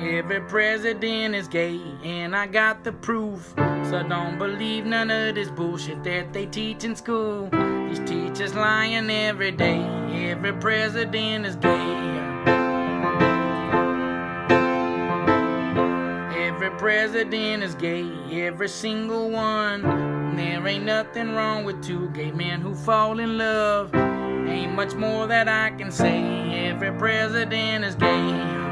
Every president is gay, and I got the proof. So don't believe none of this bullshit that they teach in school. These teachers lying every day. Every president is gay. Every president is gay, every single one. There ain't nothing wrong with two gay men who fall in love. Ain't much more that I can say. Every president is gay.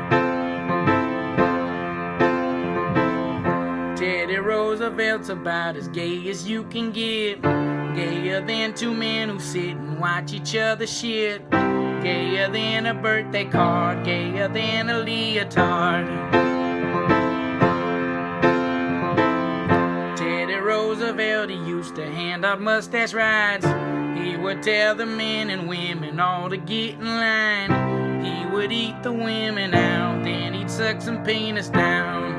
Teddy Roosevelt's about as gay as you can get. Gayer than two men who sit and watch each other shit. Gayer than a birthday card. Gayer than a leotard. Teddy Roosevelt, he used to hand out mustache rides. He would tell the men and women all to get in line. He would eat the women out, then he'd suck some penis down.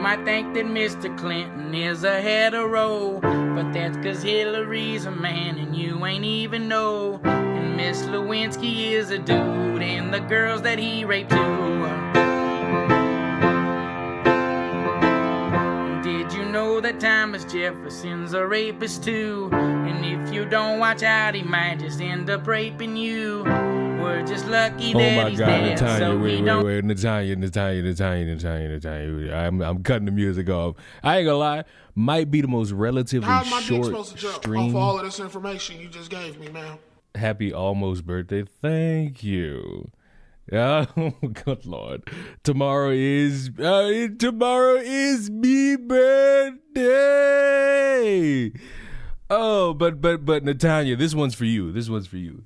I think that Mr. Clinton is a hetero, but that's cause Hillary's a man and you ain't even know. And Miss Lewinsky is a dude and the girls that he raped too. Did you know that Thomas Jefferson's a rapist too? And if you don't watch out, he might just end up raping you. We're just lucky that he's dead. Natalia, wait, Natalia. I'm cutting the music off. I ain't gonna lie, might be the most relatively How am I short supposed to jump stream. off all of this information you just gave me, man? Happy almost birthday. Thank you. Oh, good Lord. Tomorrow is me birthday. Oh, but Natanya, this one's for you.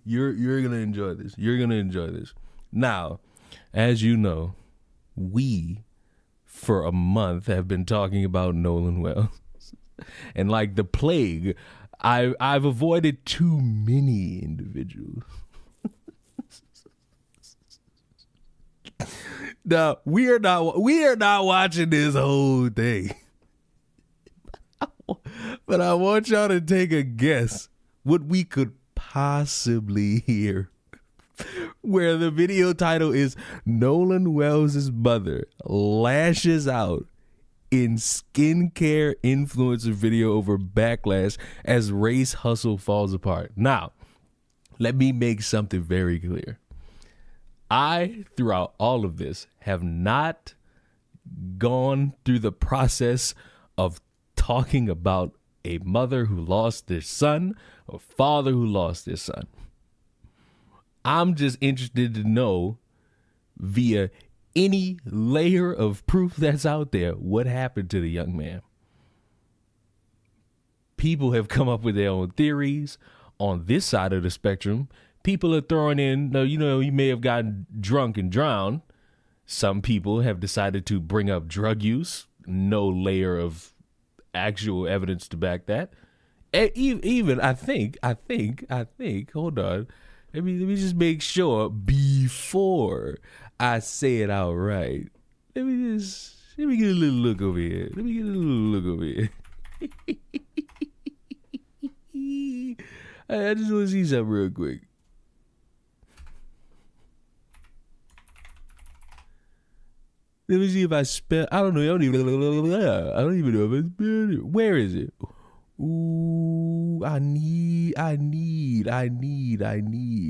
You're gonna enjoy this. Now, as you know, we for a month have been talking about Nolan Wells, and like the plague, I've avoided too many individuals. Now we are not watching this whole thing. But I want y'all to take a guess what we could possibly hear. Where the video title is Nolan Wells' mother lashes out in skincare influencer video over backlash as race hustle falls apart. Now, let me make something very clear. I, throughout all of this, have not gone through the process of talking about a mother who lost their son or father who lost their son. I'm just interested to know via any layer of proof that's out there what happened to the young man. People have come up with their own theories on this side of the spectrum. People are throwing in, you may have gotten drunk and drowned. Some people have decided to bring up drug use. No layer of actual evidence to back that. And even I think, hold on. Let me just make sure before I say it outright. Let me get a little look over here. I just want to see something real quick. Let me see if I spell. I don't even know if I spelled it. Where is it? Ooh, I need.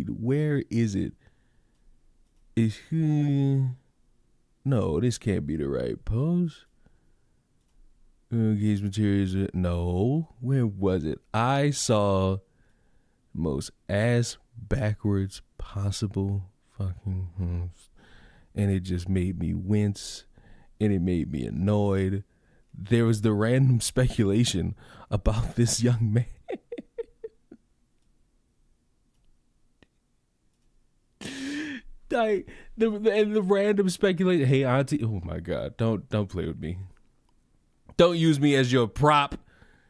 Where is it? Is no, this can't be the right post. Case materials. No, where was it? I saw most ass backwards possible fucking. And it just made me wince, and it made me annoyed. There was the random speculation about this young man. Like the random speculation. Hey, auntie. Oh my God! Don't play with me. Don't use me as your prop.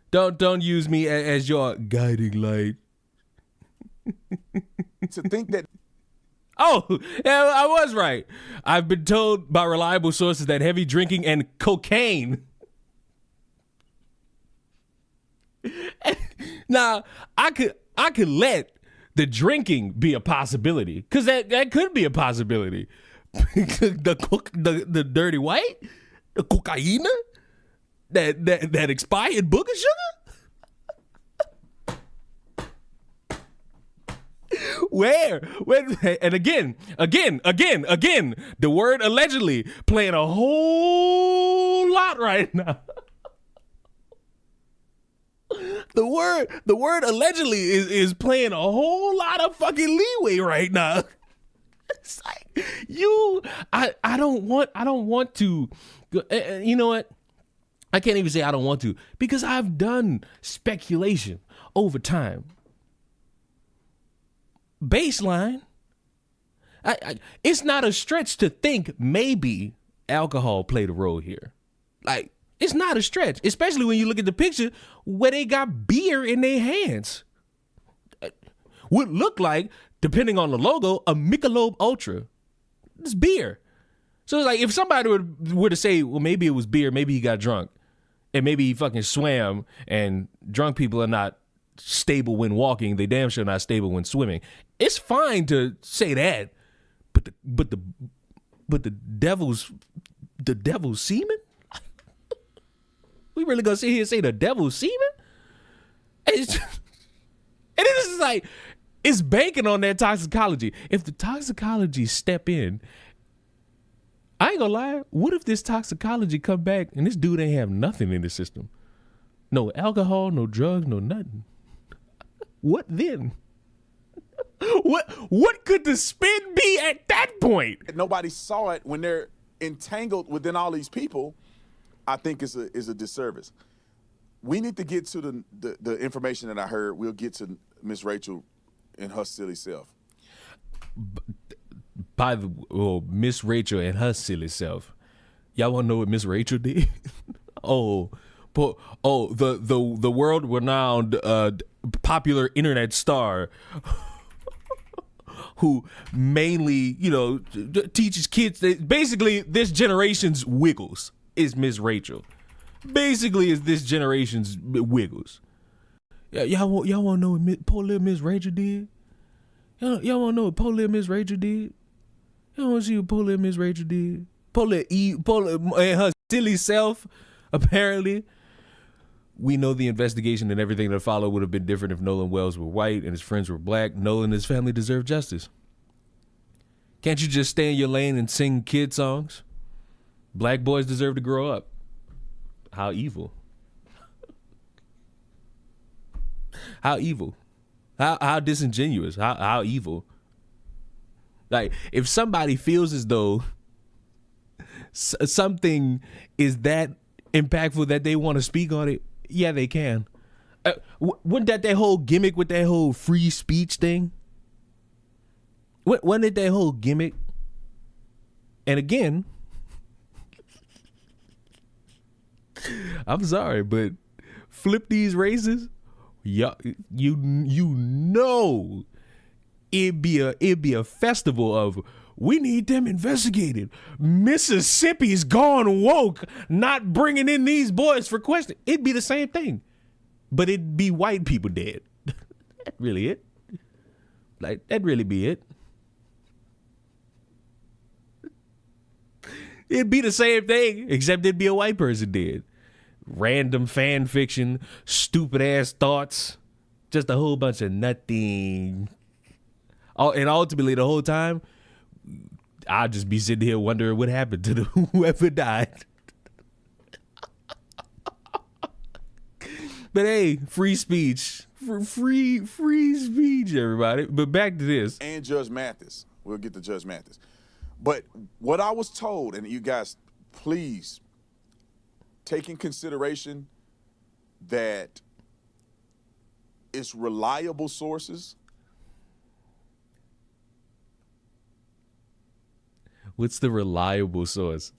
Don't use me as your guiding light. To think that. Oh, yeah, I was right. I've been told by reliable sources that heavy drinking and cocaine. Now, I could let the drinking be a possibility, because that could be a possibility. the dirty white, the cocaine, that expired booger sugar. Where? And again, the word allegedly playing a whole lot right now. The word allegedly is playing a whole lot of fucking leeway right now. It's like I don't want to. You know what? I can't even say I don't want to, because I've done speculation over time. Baseline, it's not a stretch to think maybe alcohol played a role here. Like, it's not a stretch, especially when you look at the picture where they got beer in their hands. Would look like, depending on the logo, a Michelob Ultra. It's beer. So it's like, if somebody were to say, well, maybe it was beer, maybe he got drunk, and maybe he fucking swam, and drunk people are not stable when walking, they damn sure not stable when swimming. It's fine to say that, but the devil's semen? We really gonna sit here and say the devil's semen? And it is like, it's banking on that toxicology. If the toxicology step in, I ain't gonna lie, what if this toxicology come back and this dude ain't have nothing in the system? No alcohol, no drugs, no nothing. What then? What could the spin be at that point? Nobody saw it when they're entangled within all these people. I think is a disservice. We need to get to the information that I heard. We'll get to Miss Rachel and her silly self. Miss Rachel and her silly self. Y'all want to know what Miss Rachel did? the world-renowned popular internet star who mainly, teaches kids. Basically, this generation's Wiggles is Miss Rachel. Basically, is this generation's Wiggles. Yeah, y'all want to know what poor little Miss Rachel did? Y'all want to know what poor little Miss Rachel did? Y'all want to see what poor little Miss Rachel did? Poor little and her silly self, apparently. We know the investigation and everything that followed would have been different if Nolan Wells were white and his friends were black. Nolan and his family deserve justice. Can't you just stay in your lane and sing kid songs? Black boys deserve to grow up. How evil. How evil. How disingenuous. How evil. Like, if somebody feels as though something is that impactful that they want to speak on it, yeah, they can. Wasn't that their whole gimmick with that whole free speech thing? Wasn't it that whole gimmick? And again, I'm sorry, but flip these races, you know, it'd be a festival of, we need them investigated. Mississippi's gone woke, not bringing in these boys for questioning. It'd be the same thing, but it'd be white people dead. That's really it. Like, that'd really be it. It'd be the same thing, except it'd be a white person dead. Random fan fiction, stupid ass thoughts, just a whole bunch of nothing. And ultimately, the whole time, I'll just be sitting here wondering what happened to whoever died. But hey, free speech. Free speech, everybody. But back to this. And Judge Mathis. We'll get to Judge Mathis. But what I was told, and you guys, please take in consideration that it's reliable sources. What's the reliable source?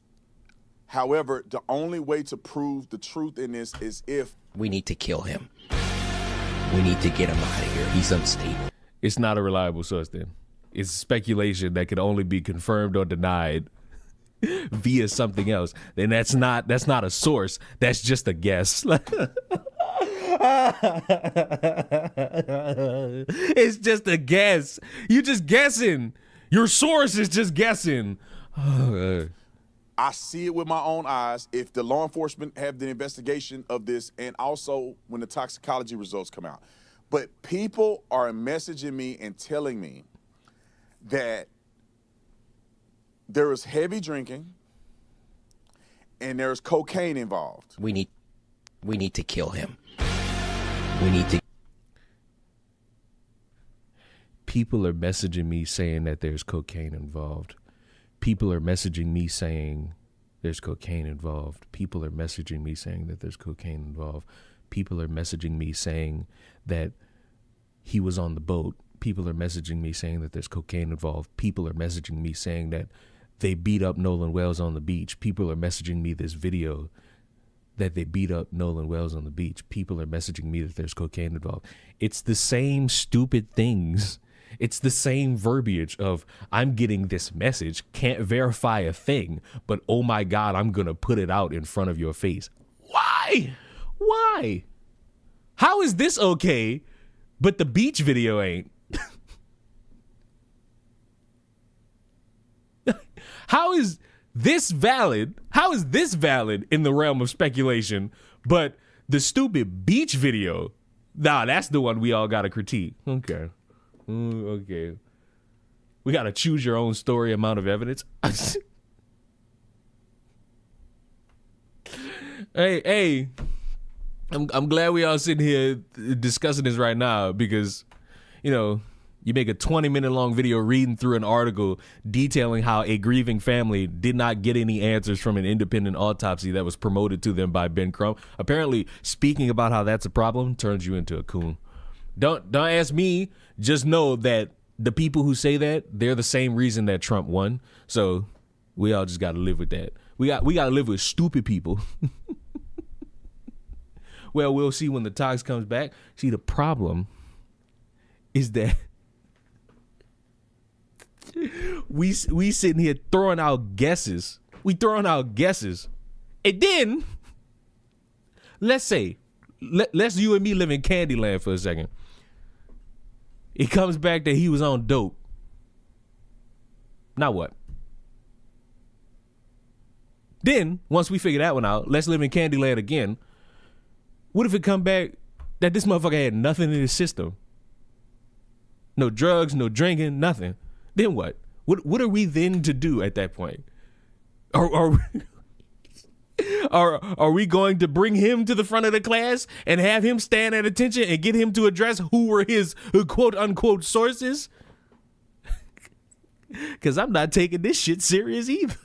However, the only way to prove the truth in this is if we need to kill him. We need to get him out of here. He's unstable. It's not a reliable source then. It's speculation that can only be confirmed or denied via something else. Then that's not a source. That's just a guess. It's just a guess. You just guessing. Your source is just guessing. I see it with my own eyes. If the law enforcement have the investigation of this, and also when the toxicology results come out. But people are messaging me and telling me that there is heavy drinking and there's cocaine involved. We need to kill him. We need to. People are messaging me saying that there's cocaine involved. People are messaging me saying there's cocaine involved. People are messaging me saying that there's cocaine involved. People are messaging me saying that he was on the boat. People are messaging me saying that there's cocaine involved. People are messaging me saying that they beat up Nolan Wells on the beach. People are messaging me this video that they beat up Nolan Wells on the beach. People are messaging me that there's cocaine involved. It's the same stupid things. It's the same verbiage of, I'm getting this message, can't verify a thing, but oh my God, I'm going to put it out in front of your face. Why? Why? How is this okay, but the beach video ain't? How is this valid? How is this valid in the realm of speculation, but the stupid beach video, nah, that's the one we all got to critique. Okay. Okay. We got to choose your own story amount of evidence. Hey, I'm glad we all sitting here discussing this right now because, you know, you make a 20-minute long video reading through an article detailing how a grieving family did not get any answers from an independent autopsy that was promoted to them by Ben Crump. Apparently, speaking about how that's a problem turns you into a coon. Don't ask me. Just know that the people who say that, they're the same reason that Trump won. So we all just got to live with that. We got to live with stupid people. Well, we'll see when the tox comes back. See, the problem is that we sitting here throwing out guesses. We throwing out guesses. And then let's say, let's you and me live in Candyland for a second. It comes back that he was on dope. Now what? Then, once we figure that one out, let's live in Candyland again. What if it come back that this motherfucker had nothing in his system? No drugs, no drinking, nothing. Then what? What are we then to do at that point? Are we going to bring him to the front of the class and have him stand at attention and get him to address who were his quote unquote sources? Because I'm not taking this shit serious either.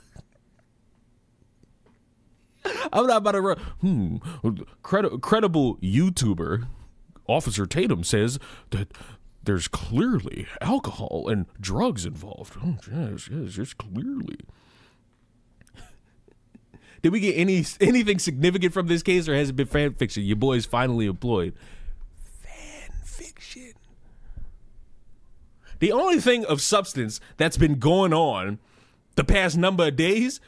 I'm not about to run. Credible YouTuber Officer Tatum says that there's clearly alcohol and drugs involved. Oh, yes, clearly. Did we get anything significant from this case, or has it been fan fiction? Your boy's finally employed. Fan fiction. The only thing of substance that's been going on the past number of days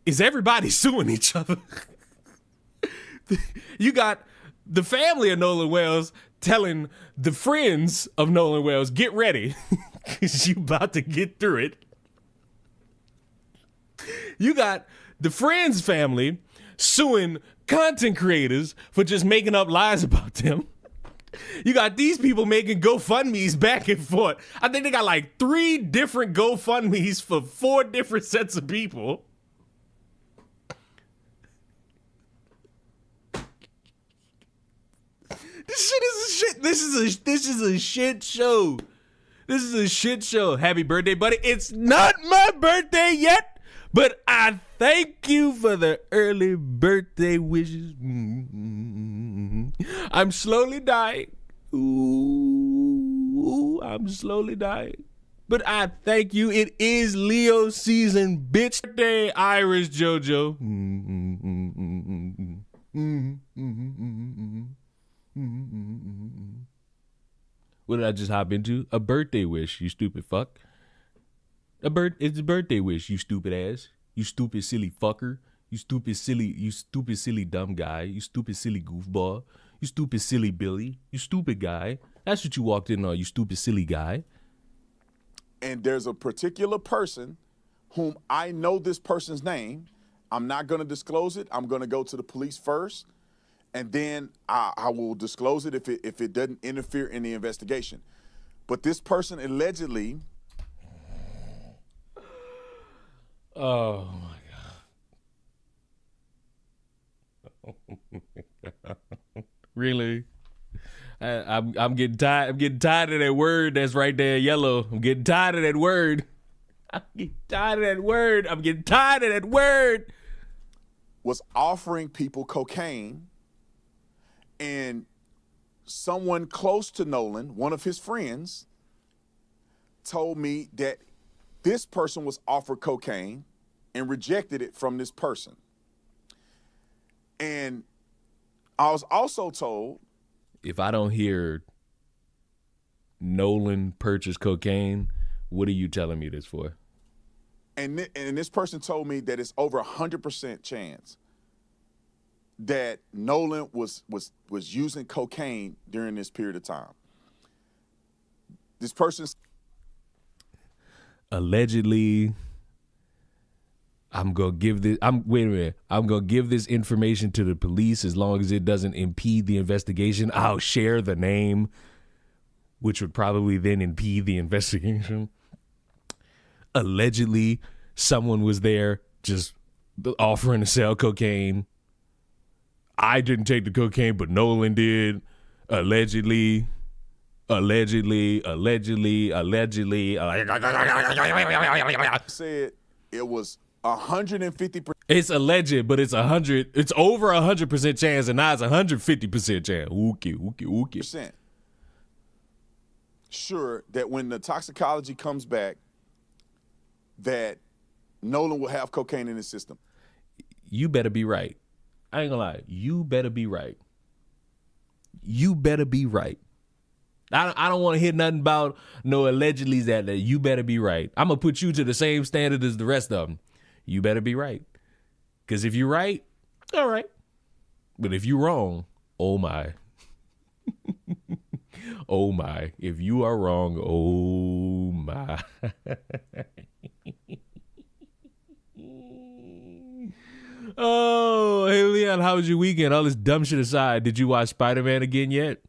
is everybody suing each other. You got the family of Nolan Wells telling the friends of Nolan Wells, get ready, because you about to get through it. You got the friends family suing content creators for just making up lies about them. You got these people making GoFundMes back and forth. I think they got like 3 different GoFundMes for 4 different sets of people. This shit is a shit. This is a shit show. This is a shit show. Happy birthday, buddy. It's not my birthday yet, but I thank you for the early birthday wishes. I'm slowly dying. Ooh, I'm slowly dying. But I thank you. It is Leo season, bitch. Birthday, Irish JoJo. What did I just hop into? A birthday wish, you stupid fuck. It's a birthday wish, you stupid ass. You stupid silly fucker. You stupid silly dumb guy. You stupid silly goofball. You stupid, silly Billy. You stupid guy. That's what you walked in on, you stupid, silly guy. And there's a particular person whom I know this person's name. I'm not going to disclose it. I'm going to go to the police first, and then I will disclose it if it doesn't interfere in the investigation. But this person allegedly... Oh, my God. Really? I'm getting tired. I'm getting tired of that word that's right there, yellow. I'm getting tired of that word. I'm getting tired of that word. I'm getting tired of that word. Was offering people cocaine, and someone close to Nolan, one of his friends, told me that this person was offered cocaine and rejected it from this person. And I was also told, if I don't hear Nolan purchase cocaine, what are you telling me this for? and this person told me that it's over 100% chance that Nolan was using cocaine during this period of time. This person allegedly, I'm gonna give this information to the police as long as it doesn't impede the investigation. I'll share the name, which would probably then impede the investigation. Allegedly, someone was there just offering to sell cocaine. I didn't take the cocaine, but Nolan did. Allegedly. Said it was 150%. It's alleged, but it's 100. It's over 100% chance, and now it's 150% chance. Okay. Sure that when the toxicology comes back, that Nolan will have cocaine in his system. You better be right. I ain't gonna lie. You better be right. You better be right. I don't want to hear nothing about no allegedly that you better be right. I'm going to put you to the same standard as the rest of them. You better be right. Because if you're right, all right. But if you're wrong, oh my. Oh my. If you are wrong, oh my. Oh, hey Leon, how was your weekend? All this dumb shit aside, did you watch Spider-Man again yet?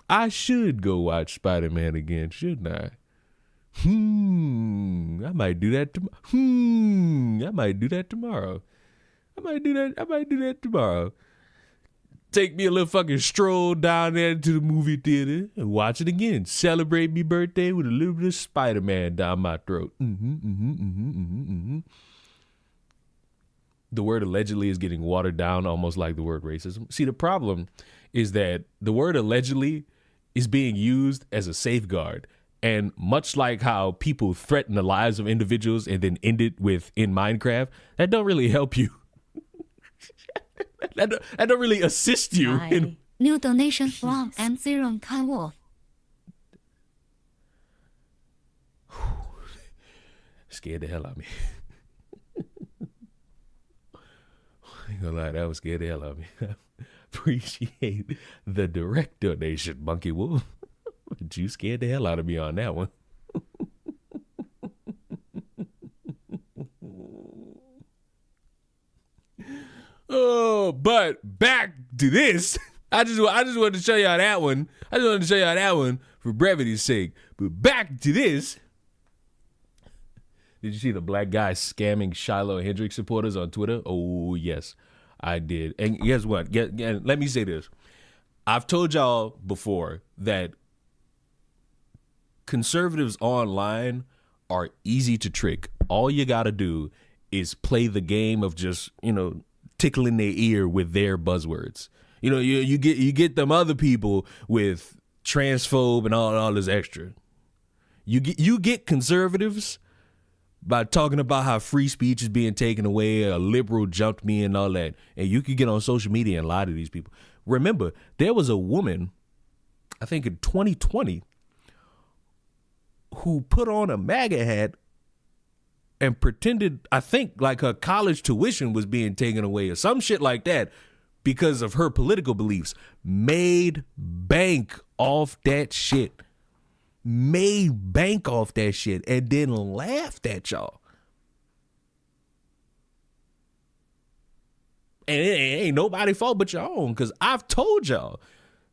I should go watch Spider-Man again, shouldn't I? I might do that tomorrow. I might do that tomorrow. Take me a little fucking stroll down there to the movie theater and watch it again. Celebrate me birthday with a little bit of Spider-Man down my throat. The word allegedly is getting watered down almost like the word racism. See, the problem is that the word allegedly is being used as a safeguard. And much like how people threaten the lives of individuals and then end it with in Minecraft, that don't really help you. that don't really assist you. New donation from M0 Kaiwo. Scared the hell out of me. I ain't gonna lie, that was scared the hell out of me. Appreciate the direct donation, Monkey Wolf. But you scared the hell out of me on that one. Oh, but back to this. I just wanted to show y'all that one. I just wanted to show y'all that one for brevity's sake. But back to this. Did you see the black guy scamming Shiloh Hendrix supporters on Twitter? Oh, yes, I did. And guess what? Let me say this. I've told y'all before that conservatives online are easy to trick. All you got to do is play the game of just, tickling their ear with their buzzwords. You get them other people with transphobe and all this extra. You get conservatives by talking about how free speech is being taken away, a liberal jumped me and all that. And you could get on social media and lie to these people. Remember, there was a woman, I think in 2020, who put on a MAGA hat and pretended, I think, like her college tuition was being taken away or some shit like that. because of her political beliefs, made bank off that shit. Made bank off that shit and then laughed at y'all. And it ain't nobody's fault but your own, because I've told y'all,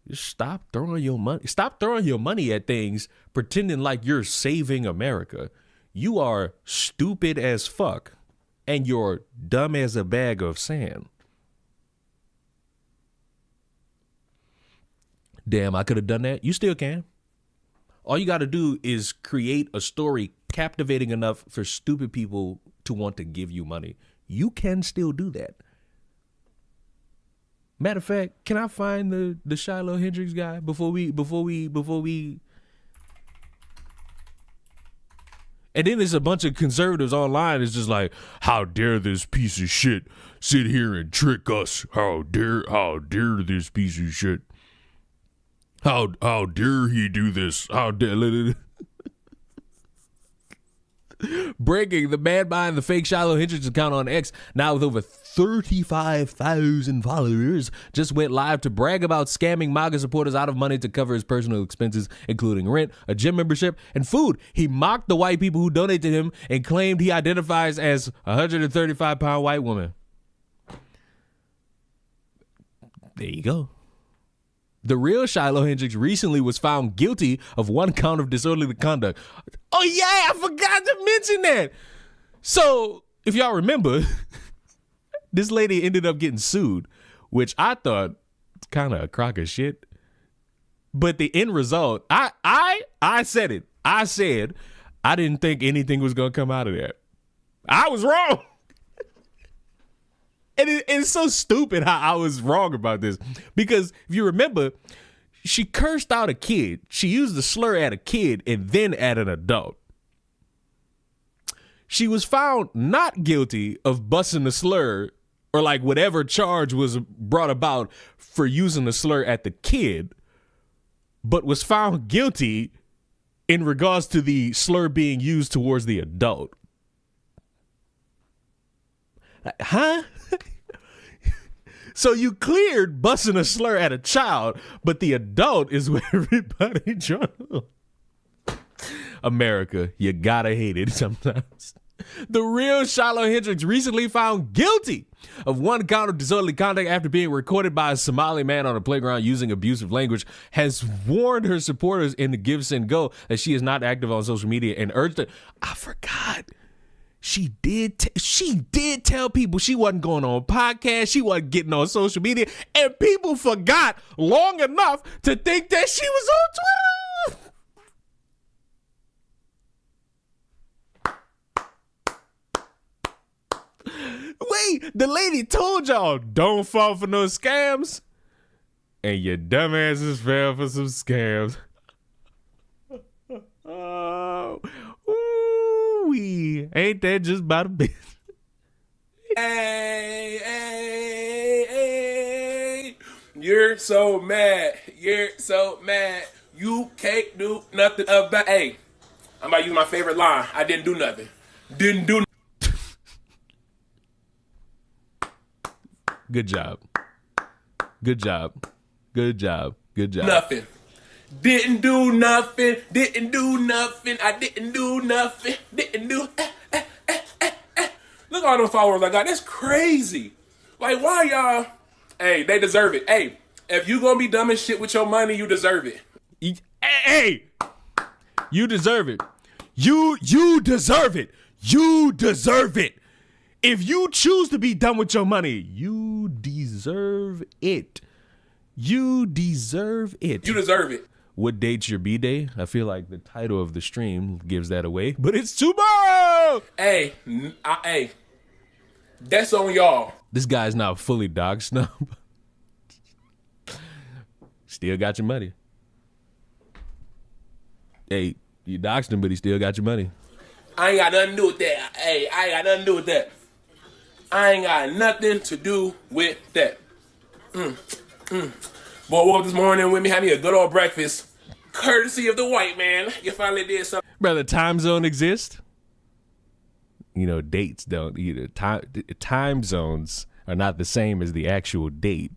just stop throwing your money. Stop throwing your money at things pretending like you're saving America. You are stupid as fuck and you're dumb as a bag of sand. Damn, I could have done that. You still can. All you got to do is create a story captivating enough for stupid people to want to give you money. You can still do that. Matter of fact, can I find the Shiloh Hendrix guy before we and then there's a bunch of conservatives online. It's just like, how dare this piece of shit sit here and trick us? How dare this piece of shit? How dare he do this? How dare... Breaking: the man behind the fake Shiloh Hendrix account on X, now with over 35,000 followers, just went live to brag about scamming MAGA supporters out of money to cover his personal expenses, including rent, a gym membership, and food. He mocked the white people who donate to him and claimed he identifies as a 135-pound white woman. There you go. The real Shiloh Hendrix recently was found guilty of 1 count of disorderly conduct. Oh yeah, I forgot to mention that. So, if y'all remember, this lady ended up getting sued, which I thought kind of a crock of shit. But the end result, I said it. I said I didn't think anything was going to come out of that. I was wrong. And it's so stupid how I was wrong about this. Because if you remember, she cursed out a kid. She used the slur at a kid and then at an adult. She was found not guilty of busting the slur or like whatever charge was brought about for using the slur at the kid, but was found guilty in regards to the slur being used towards the adult. Huh? So you cleared busting a slur at a child, but the adult is where everybody trying to... America, you gotta hate it sometimes. The real Shiloh Hendrix recently found guilty of 1 count of disorderly conduct after being recorded by a Somali man on a playground using abusive language, has warned her supporters in the Give, Send, Go that she is not active on social media and urged her... I forgot. She did tell people she wasn't going on podcasts, she wasn't getting on social media, and people forgot long enough to think that she was on Twitter. Wait, the lady told y'all don't fall for no scams, and your dumbasses fell for some scams. Oh, ooh-wee. Ain't that just about a bitch? Hey, you're so mad. You can't do nothing about. Hey, I'm about to use my favorite line. I didn't do nothing. Good job. Nothing. Didn't do nothing. I didn't do nothing. Look at all those followers I got. That's crazy. Like, why y'all? Hey, they deserve it. Hey, if you gonna be dumb as shit with your money, you deserve it. Hey, you deserve it. You deserve it. You deserve it. If you choose to be dumb with your money, you deserve it. You deserve it. You deserve it. What date's your B-Day? I feel like the title of the stream gives that away, but it's tomorrow. Hey, that's on y'all. This guy's now fully dog snub. Still got your money. Hey, you doxed him, but he still got your money. I ain't got nothing to do with that. Hey, I ain't got nothing to do with that. I ain't got nothing to do with that. Boy, woke up this morning with me, had me a good old breakfast. Courtesy of the white man. You finally did something. Brother, time zone exists. You know, dates don't either. Time zones are not the same as the actual date.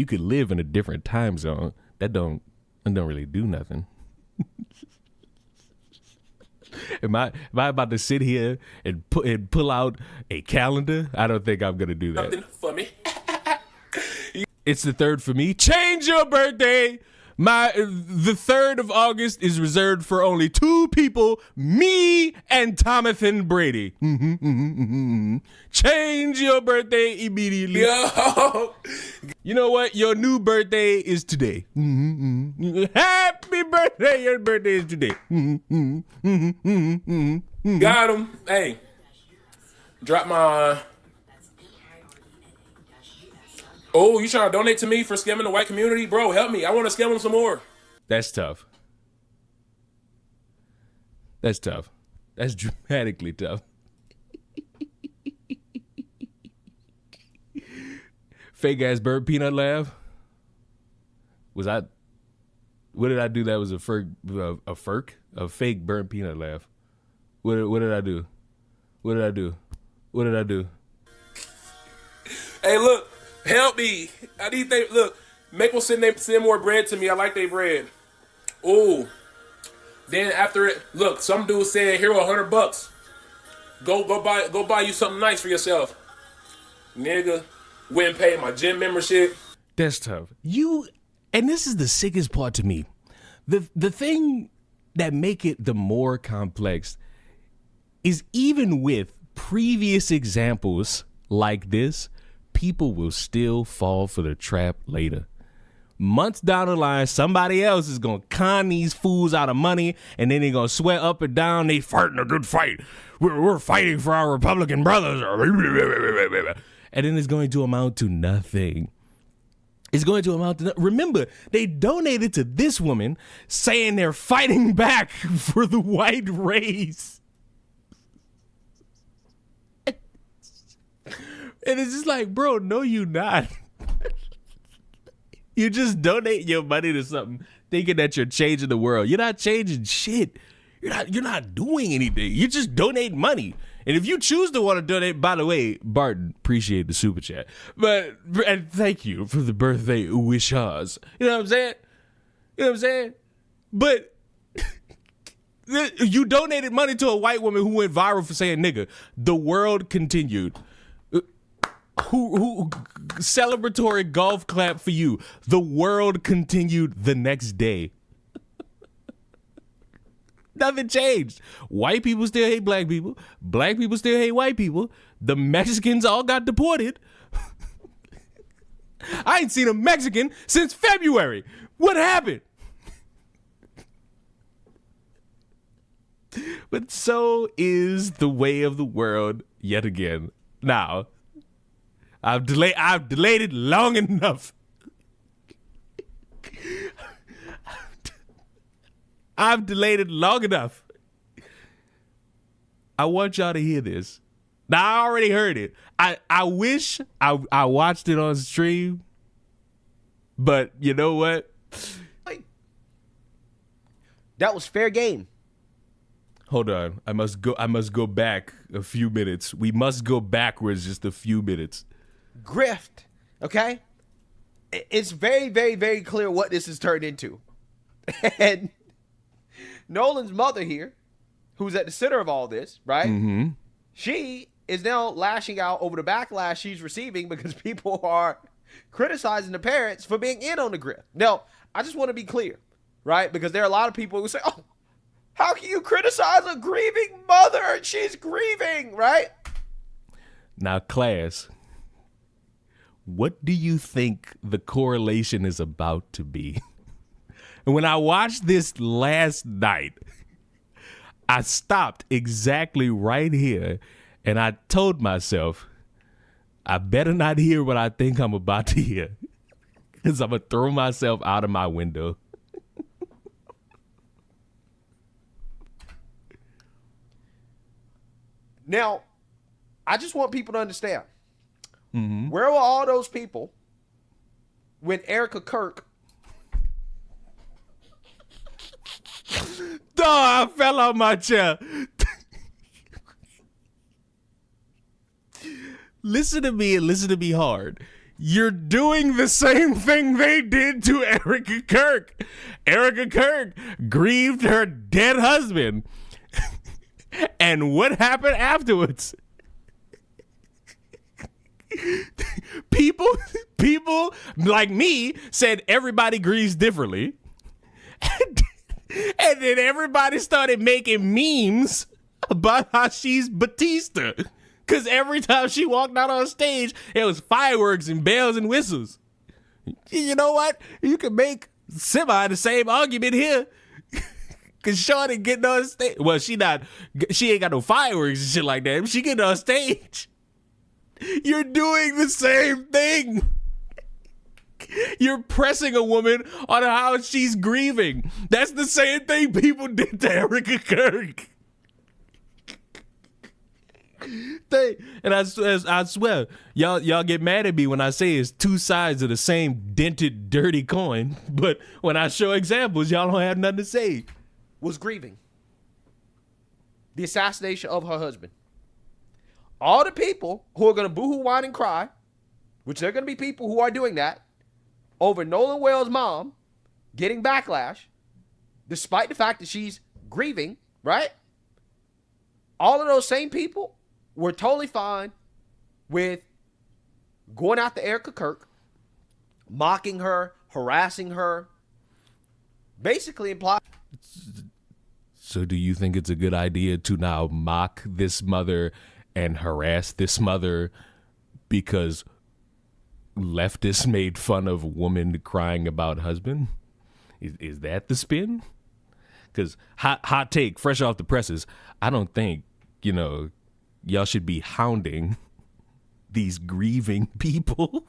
You could live in a different time zone. That don't really do nothing. Am I about to sit here and pull out a calendar? I don't think I'm gonna do that. Something for me. It's the 3rd for me. Change your birthday. The 3rd of August is reserved for only 2 people, me and Thomathan Brady. Change your birthday immediately. Yo. You know what? Your new birthday is today. Happy birthday. Your birthday is today. Got him. Hey. Drop my... Oh, you trying to donate to me for scamming the white community? Bro, help me. I want to scam them some more. That's tough. That's tough. That's dramatically tough. Fake ass burnt peanut laugh. What did I do that was a fake burnt peanut laugh? What did I do? What did I do? What did I do? Hey, look. Help me. I need they look. Make them send more bread to me. I like their bread. Ooh. Then after it, look, some dude said, here $100. Go buy you something nice for yourself. Nigga, went and paid my gym membership. That's tough. And this is the sickest part to me. The thing that make it the more complex is even with previous examples like this, people will still fall for the trap later. Months down the line, somebody else is going to con these fools out of money, and then they're going to swear up and down they fighting a good fight. We're fighting for our Republican brothers. And then it's going to amount to nothing. It's going to amount to nothing. Remember, they donated to this woman saying they're fighting back for the white race. And it's just like, bro, no, you not. You just donate your money to something thinking that you're changing the world. You're not changing shit. You're not doing anything. You just donate money. And if you choose to want to donate, by the way, Barton, appreciate the super chat. And thank you for the birthday wishes. You know what I'm saying? You know what I'm saying? But you donated money to a white woman who went viral for saying nigga. The world continued. Who celebratory golf clap for you. The world continued the next day. Nothing changed. White people still hate black people. Black people still hate white people. The Mexicans all got deported. I ain't seen a Mexican since February. What happened? But so is the way of the world yet again. Now, I've delayed it long enough. I've delayed it long enough. I want y'all to hear this. Now, I already heard it. I wish I watched it on stream, but you know what? That was fair game. Hold on. I must go back a few minutes. We must go backwards just a few minutes. Grift, okay? It's very, very, very clear what this has turned into. And Nolan's mother here, who's at the center of all this, right? Mm-hmm. She is now lashing out over the backlash she's receiving because people are criticizing the parents for being in on the grift. Now, I just want to be clear, right? Because there are a lot of people who say, oh, how can you criticize a grieving mother? She's grieving, right? Now, class, what do you think the correlation is about to be? And when I watched this last night, I stopped exactly right here and I told myself, I better not hear what I think I'm about to hear because I'm going to throw myself out of my window. Now, I just want people to understand. Mm-hmm. Where were all those people when Erica Kirk... Oh, I fell out my chair. Listen to me and listen to me hard. You're doing the same thing they did to Erica Kirk. Erica Kirk grieved her dead husband. And what happened afterwards? People like me said everybody grieves differently. And then everybody started making memes about how she's Batista. Because every time she walked out on stage, it was fireworks and bells and whistles. You know what? You can make semi the same argument here. Because Shorty getting on stage. Well, she ain't got no fireworks and shit like that. She getting on stage. You're doing the same thing. You're pressing a woman on how she's grieving. That's the same thing people did to Erica Kirk. And I swear, y'all get mad at me when I say it's two sides of the same dented, dirty coin. But when I show examples, y'all don't have nothing to say. Was grieving the assassination of her husband. All the people who are going to boohoo, whine, and cry, which there are going to be people who are doing that, over Nolan Wales' mom getting backlash, despite the fact that she's grieving, right? All of those same people were totally fine with going after Erica Kirk, mocking her, harassing her, basically implying. So do you think it's a good idea to now mock this mother and harass this mother because leftists made fun of woman crying about husband? Is that the spin? Because hot take, fresh off the presses, I don't think, y'all should be hounding these grieving people.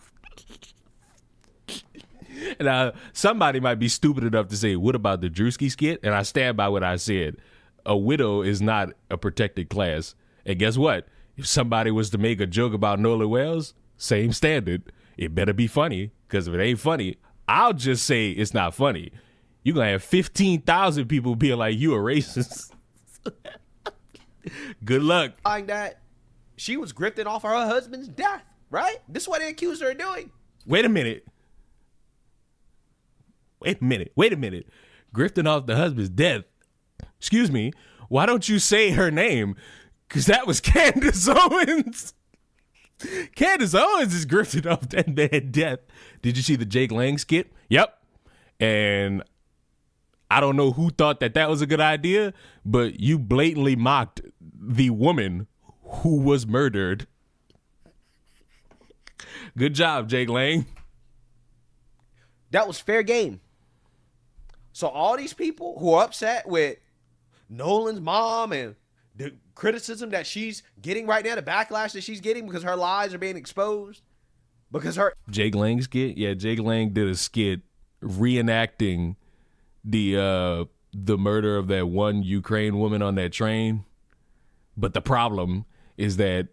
And somebody might be stupid enough to say, what about the Drewski skit? And I stand by what I said. A widow is not a protected class. And guess what? If somebody was to make a joke about Nolan Wales, same standard. It better be funny, because if it ain't funny, I'll just say it's not funny. You're going to have 15,000 people being like, you a racist. Good luck. That she was grifting off her husband's death, right? This is what they accused her of doing. Wait a minute. Grifting off the husband's death. Excuse me. Why don't you say her name? Because that was Candace Owens. Candace Owens is grifting off that man's death. Did you see the Jake Lang skit? Yep. And I don't know who thought that was a good idea, but you blatantly mocked the woman who was murdered. Good job, Jake Lang. That was fair game. So all these people who are upset with Nolan's mom and the criticism that she's getting right now, the backlash that she's getting because her lies are being exposed, because her Jake Lang skit, yeah, Jake Lang did a skit reenacting the murder of that one Ukraine woman on that train. But the problem is that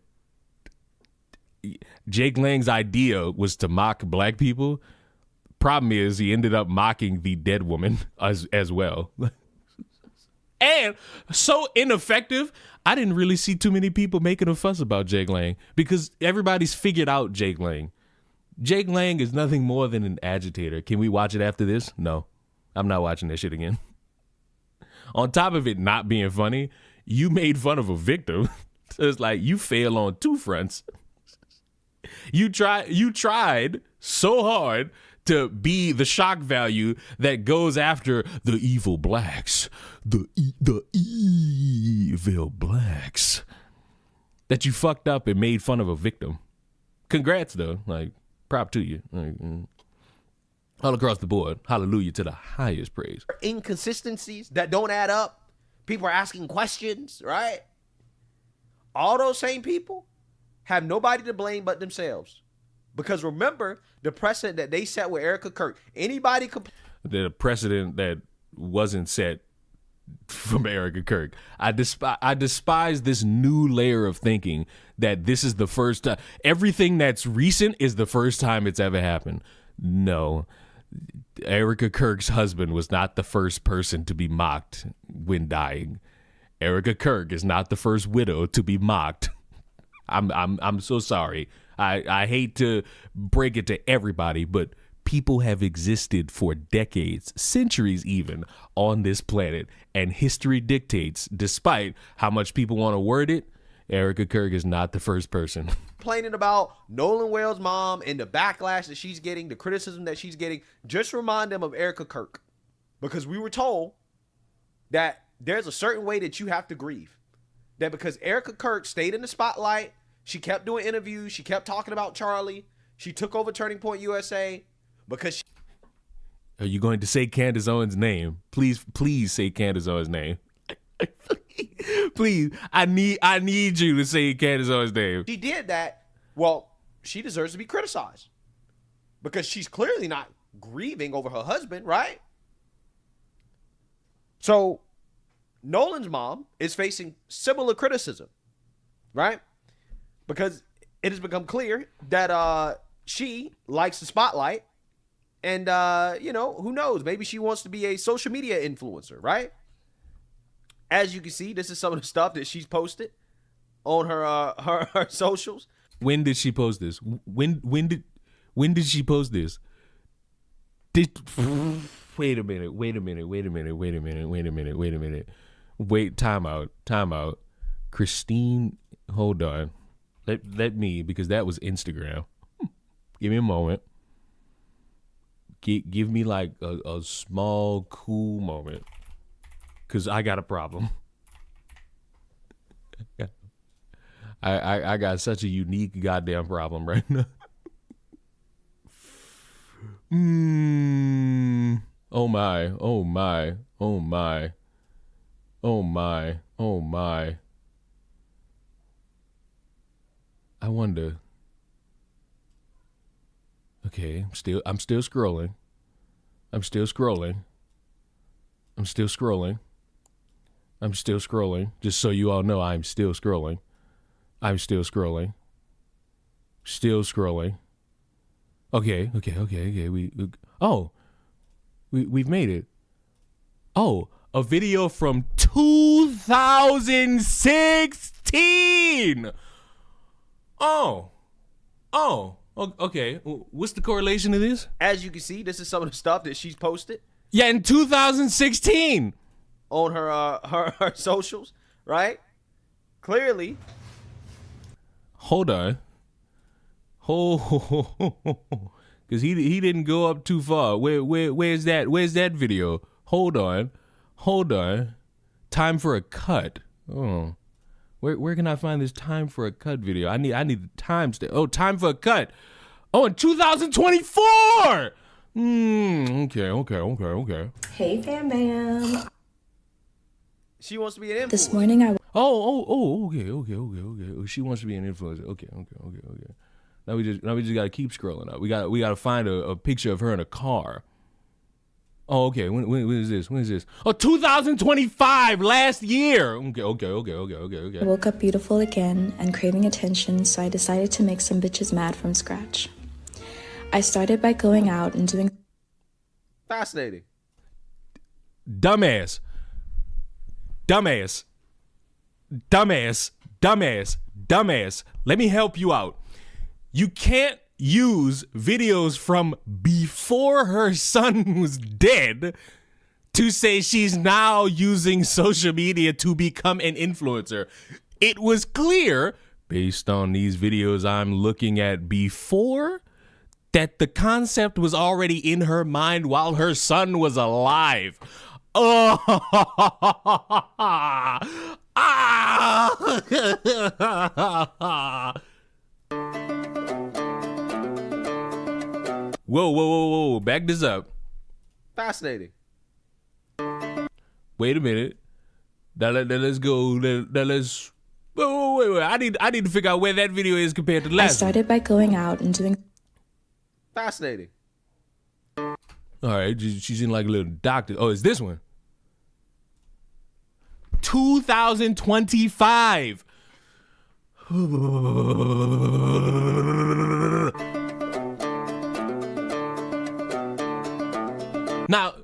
Jake Lang's idea was to mock black people. Problem is he ended up mocking the dead woman as well. And so ineffective, I didn't really see too many people making a fuss about Jake Lang because everybody's figured out Jake Lang. Jake Lang is nothing more than an agitator. Can we watch it after this? No, I'm not watching that shit again. On top of it not being funny, you made fun of a victim. So it's like you fail on two fronts. You tried so hard to be the shock value that goes after the evil blacks, the evil blacks, that you fucked up and made fun of a victim. Congrats, though. Like, prop to you. All across the board. Hallelujah to the highest praise. Inconsistencies that don't add up. People are asking questions, right? All those same people have nobody to blame but themselves. Because remember the precedent that they set with Erica Kirk. Anybody the precedent that wasn't set from Erica Kirk. I despise this new layer of thinking that this is the first time. Everything that's recent is the first time it's ever happened. No. Erica Kirk's husband was not the first person to be mocked when dying. Erica Kirk is not the first widow to be mocked. I'm so sorry. I hate to break it to everybody, but people have existed for decades, centuries even, on this planet, and history dictates, despite how much people want to word it, Erica Kirk is not the first person. Complaining about Nolan Wales' mom and the backlash that she's getting, the criticism that she's getting, just remind them of Erica Kirk. Because we were told that there's a certain way that you have to grieve. That because Erica Kirk stayed in the spotlight, she kept doing interviews, she kept talking about Charlie, she took over Turning Point USA, because she... Are you going to say Candace Owens' name? Please say Candace Owens' name. Please, I need you to say Candace Owens' name. She did that. Well, she deserves to be criticized because she's clearly not grieving over her husband, right? So Nolan's mom is facing similar criticism, right? Because it has become clear that she likes the spotlight, and who knows? Maybe she wants to be a social media influencer, right? As you can see, this is some of the stuff that she's posted on her socials. When did she post this? When did she post this? Wait a minute. Wait, time out. Christine, hold on. Let me, because that was Instagram. Give me a moment. Give me like a small, cool moment. Because I got a problem. I got such a unique goddamn problem right now. Oh my. I wonder. Okay, I'm still scrolling. Just so you all know, I'm still scrolling. Still scrolling. Okay. We've made it. Oh, a video from 2016. Oh, okay. What's the correlation to this? As you can see, this is some of the stuff that she's posted. Yeah, in 2016. On her socials, right? Clearly. Hold on. Because he didn't go up too far. Where's that video? Hold on. Time for a cut. Oh. Where can I find this time for a cut video? I need the time stamp. Oh, time for a cut. Oh, in 2024. Okay. Hey, Bam Bam. She wants to be an influencer. This morning I... Okay. She wants to be an influencer. Okay. Now we just gotta keep scrolling up. We gotta find a picture of her in a car. Oh, okay. When is this? Oh, 2025, last year. Okay. I woke up beautiful again and craving attention, so I decided to make some bitches mad from scratch. I started by going out and doing... Fascinating. Dumbass. Let me help you out. You can't use videos from before her son was dead to say she's now using social media to become an influencer. It was clear, based on these videos I'm looking at before, that the concept was already in her mind while her son was alive. Oh, Whoa. Back this up. Fascinating. Wait a minute. Now let's go. Let's. Wait. I need to figure out where that video is compared to the last. I started by going out and doing... Fascinating. All right, she's in like a little doctor. Oh, it's this one. 2025. Now,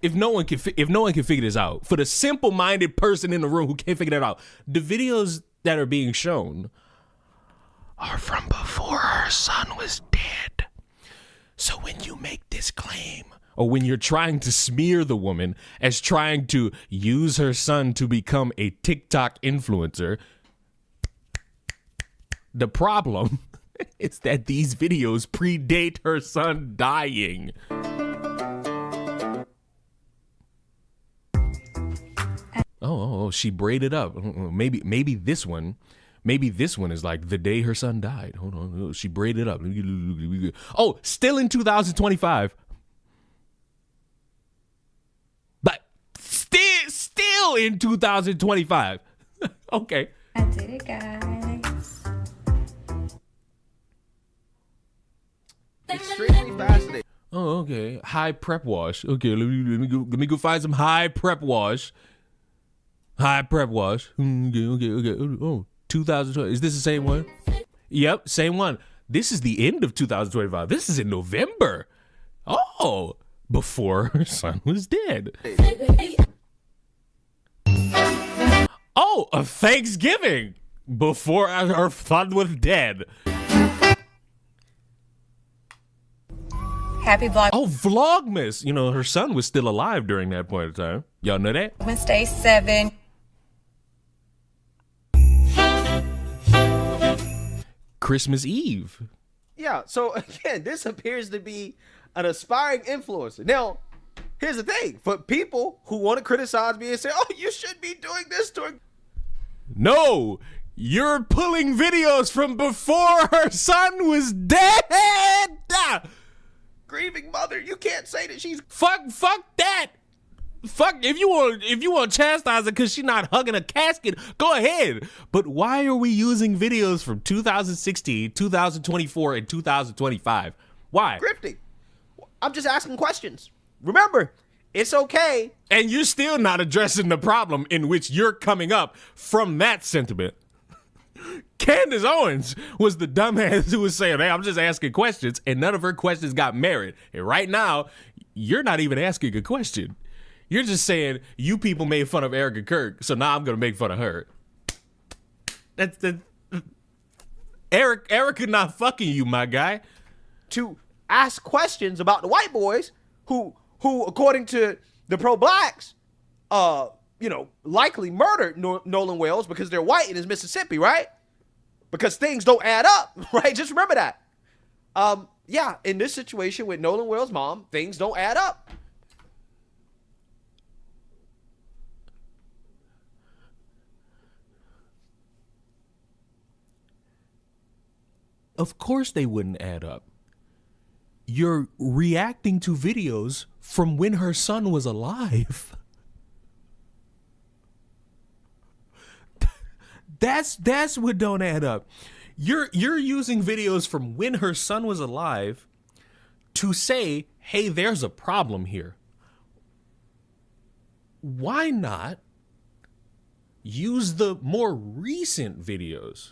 if no one can figure this out, for the simple-minded person in the room who can't figure that out, the videos that are being shown are from before her son was dead. So when you make this claim, or when you're trying to smear the woman as trying to use her son to become a TikTok influencer, the problem is that these videos predate her son dying. Oh, she braided up. Maybe this one is like the day her son died. Hold on. She braided up. Oh, still in 2025. But still in 2025. Okay. I did it, guys. Extremely fascinating. Oh, okay. High prep wash. Okay, let me go find some high prep wash. High prep wash. Okay. Oh, 2020. Is this the same one? Yep, same one. This is the end of 2025. This is in November. Oh, before her son was dead. Oh, a Thanksgiving before her son was dead. Happy Vlogmas Oh, Vlogmas. You know, her son was still alive during that point of time. Y'all know that? Day 7. Christmas Eve. Yeah, so again, this appears to be an aspiring influencer. Now, here's the thing. For people who want to criticize me and say, oh, you should be doing this, No, you're pulling videos from before her son was dead. grieving mother, you can't say that she's Fuck that. Fuck, if you want to chastise her because she's not hugging a casket, go ahead. But why are we using videos from 2016, 2024, and 2025? Why? grifting. I'm just asking questions. Remember, it's okay. And you're still not addressing the problem in which you're coming up from that sentiment. Candace Owens was the dumbass who was saying, hey, I'm just asking questions, and none of her questions got merit. And right now, you're not even asking a question. You're just saying, you people made fun of Erica Kirk, so now I'm going to make fun of her. That's the... Erica not fucking you, my guy. To ask questions about the white boys who according to the pro-blacks, likely murdered Nolan Wells because they're white and is Mississippi, right? Because things don't add up, right? Just remember that. In this situation with Nolan Wells' mom, things don't add up. Of course they wouldn't add up. You're reacting to videos from when her son was alive. That's what don't add up. You're using videos from when her son was alive to say, hey, there's a problem here. Why not use the more recent videos?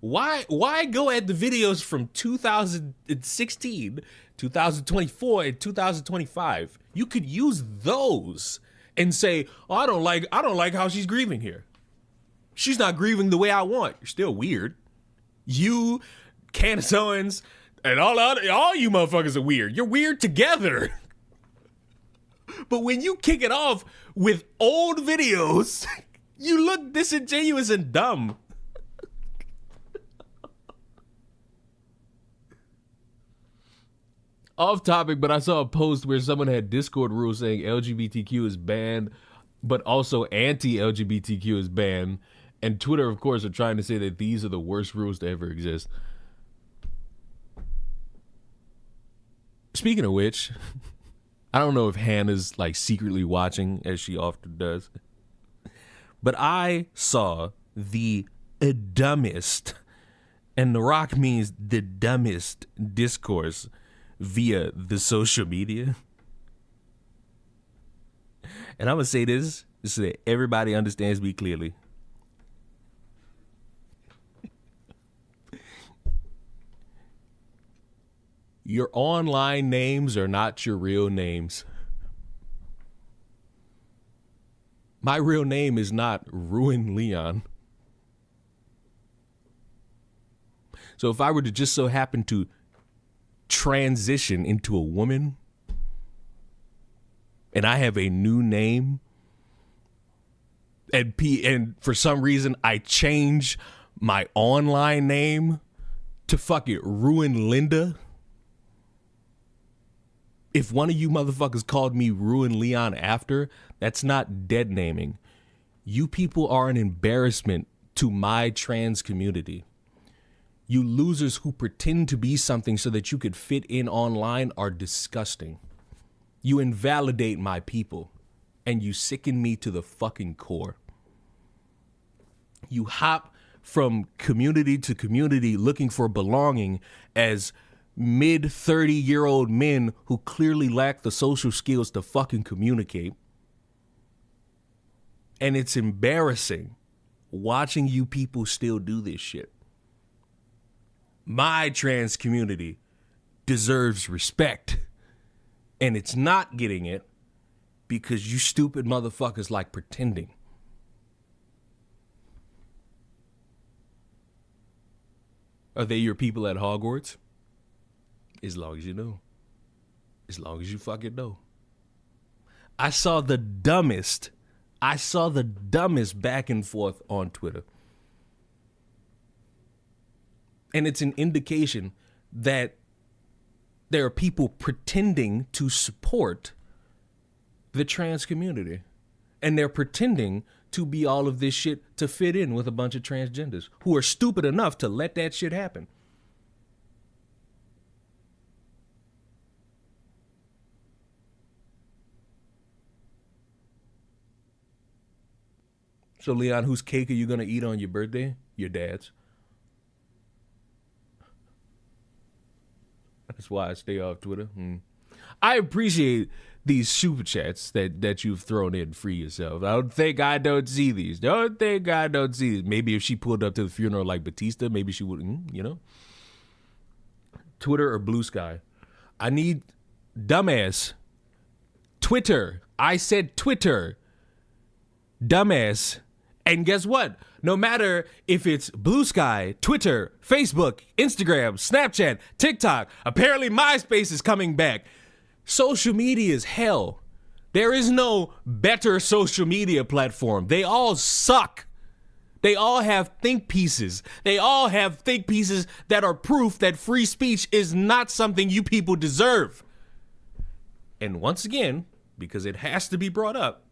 Why go at the videos from 2016, 2024, and 2025? You could use those and say, oh, I don't like how she's grieving here. She's not grieving the way I want. You're still weird. You, Candace Owens, and all you motherfuckers are weird. You're weird together. But when you kick it off with old videos, you look disingenuous and dumb. Off topic, but I saw a post where someone had Discord rules saying LGBTQ is banned, but also anti-LGBTQ is banned. And Twitter, of course, are trying to say that these are the worst rules to ever exist. Speaking of which, I don't know if Hannah's like secretly watching, as she often does. But I saw the dumbest, and The Rock means the dumbest discourse via the social media. And I'm going to say this so that everybody understands me clearly. Your online names are not your real names. My real name is not Ruin Leon. So if I were to just so happen to transition into a woman and I have a new name and for some reason I change my online name to fucking Ruin Linda, if one of you motherfuckers called me Ruin Leon after, that's not dead naming. You people are an embarrassment to my trans community. You losers who pretend to be something so that you could fit in online are disgusting. You invalidate my people, and you sicken me to the fucking core. You hop from community to community looking for belonging as mid-30-year-old men who clearly lack the social skills to fucking communicate. And it's embarrassing watching you people still do this shit. My trans community deserves respect, and it's not getting it because you stupid motherfuckers like pretending. Are they your people at Hogwarts? As long as you know. As long as you fucking know. I saw the dumbest back and forth on Twitter. And it's an indication that there are people pretending to support the trans community. And they're pretending to be all of this shit to fit in with a bunch of transgenders who are stupid enough to let that shit happen. So, Leon, whose cake are you going to eat on your birthday? Your dad's. That's why I stay off Twitter. I appreciate these super chats that you've thrown in free yourself. Don't think I don't see these. Don't think I don't see these. Maybe if she pulled up to the funeral like Batista, maybe she wouldn't, you know? Twitter or Blue Sky? I need dumbass. Twitter. I said Twitter. Dumbass. And guess what? No matter if it's Blue Sky, Twitter, Facebook, Instagram, Snapchat, TikTok, apparently MySpace is coming back. Social media is hell. There is no better social media platform. They all suck. They all have think pieces. They all have think pieces that are proof that free speech is not something you people deserve. And once again, because it has to be brought up,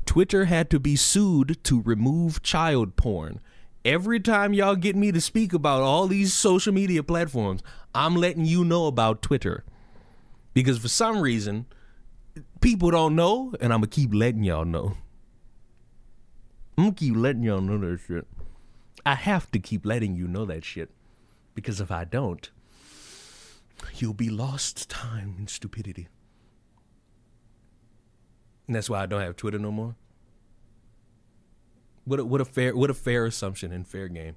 Twitter had to be sued to remove child porn. Every time y'all get me to speak about all these social media platforms, I'm letting you know about Twitter. Because for some reason, people don't know, and I'm going to keep letting y'all know. I'm going to keep letting y'all know that shit. I have to keep letting you know that shit. Because if I don't, you'll be lost time in stupidity. And that's why I don't have Twitter no more. What a fair assumption and fair game.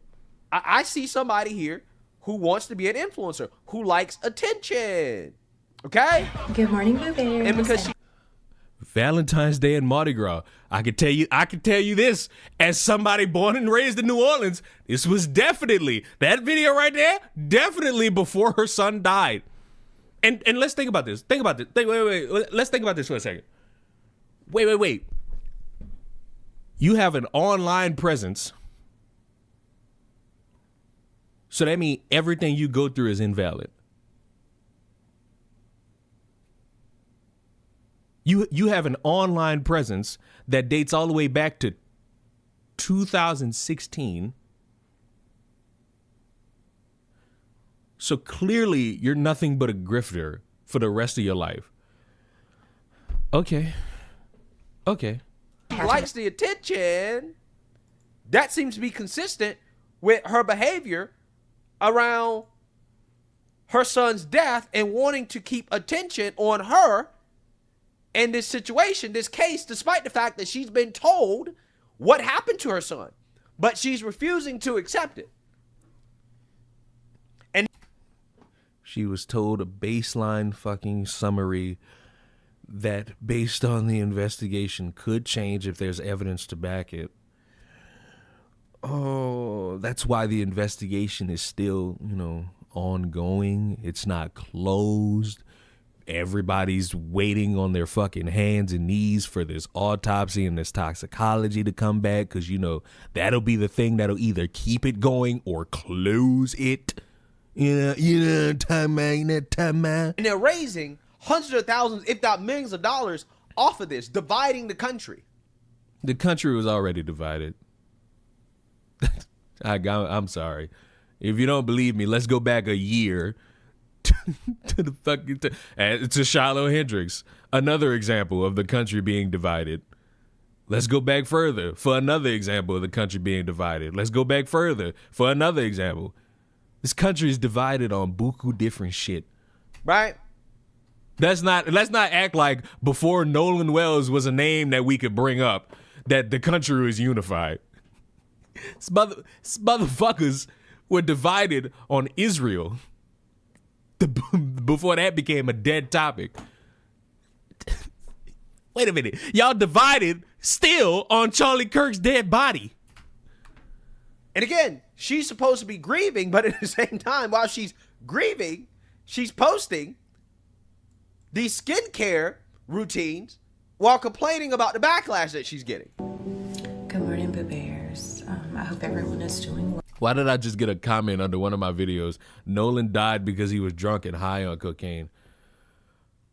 I see somebody here who wants to be an influencer, who likes attention. Okay? Good morning, Boo Bears. And because she Valentine's Day and Mardi Gras. I could tell you this, as somebody born and raised in New Orleans, this was definitely, that video right there, definitely before her son died. And let's think about this. Wait. Let's think about this for a second. Wait. You have an online presence. So that means everything you go through is invalid. You have an online presence that dates all the way back to 2016. So clearly you're nothing but a grifter for the rest of your life. Okay. likes the attention, that seems to be consistent with her behavior around her son's death and wanting to keep attention on her in this situation, this case, despite the fact that she's been told what happened to her son, but she's refusing to accept it. And she was told a baseline fucking summary that, based on the investigation, could change if there's evidence to back it. Oh, that's why the investigation is still, ongoing. It's not closed. Everybody's waiting on their fucking hands and knees for this autopsy and this toxicology to come back, because that'll be the thing that'll either keep it going or close it. Time out. And they're raising hundreds of thousands, if not millions of dollars off of this, dividing the country. The country was already divided. I'm sorry. If you don't believe me, let's go back a year to the fucking to Shiloh Hendricks, another example of the country being divided. Let's go back further for another example of the country being divided. Let's go back further for another example. This country is divided on buku different shit. Right? Let's not act like before Nolan Wells was a name that we could bring up that the country was unified. These motherfuckers were divided on Israel before that became a dead topic. Wait a minute. Y'all divided still on Charlie Kirk's dead body. And again, she's supposed to be grieving, but at the same time, while she's grieving, she's posting these skincare routines while complaining about the backlash that she's getting. Good morning, Boo Bears. I hope everyone is doing well. Why did I just get a comment under one of my videos? Nolan died because he was drunk and high on cocaine.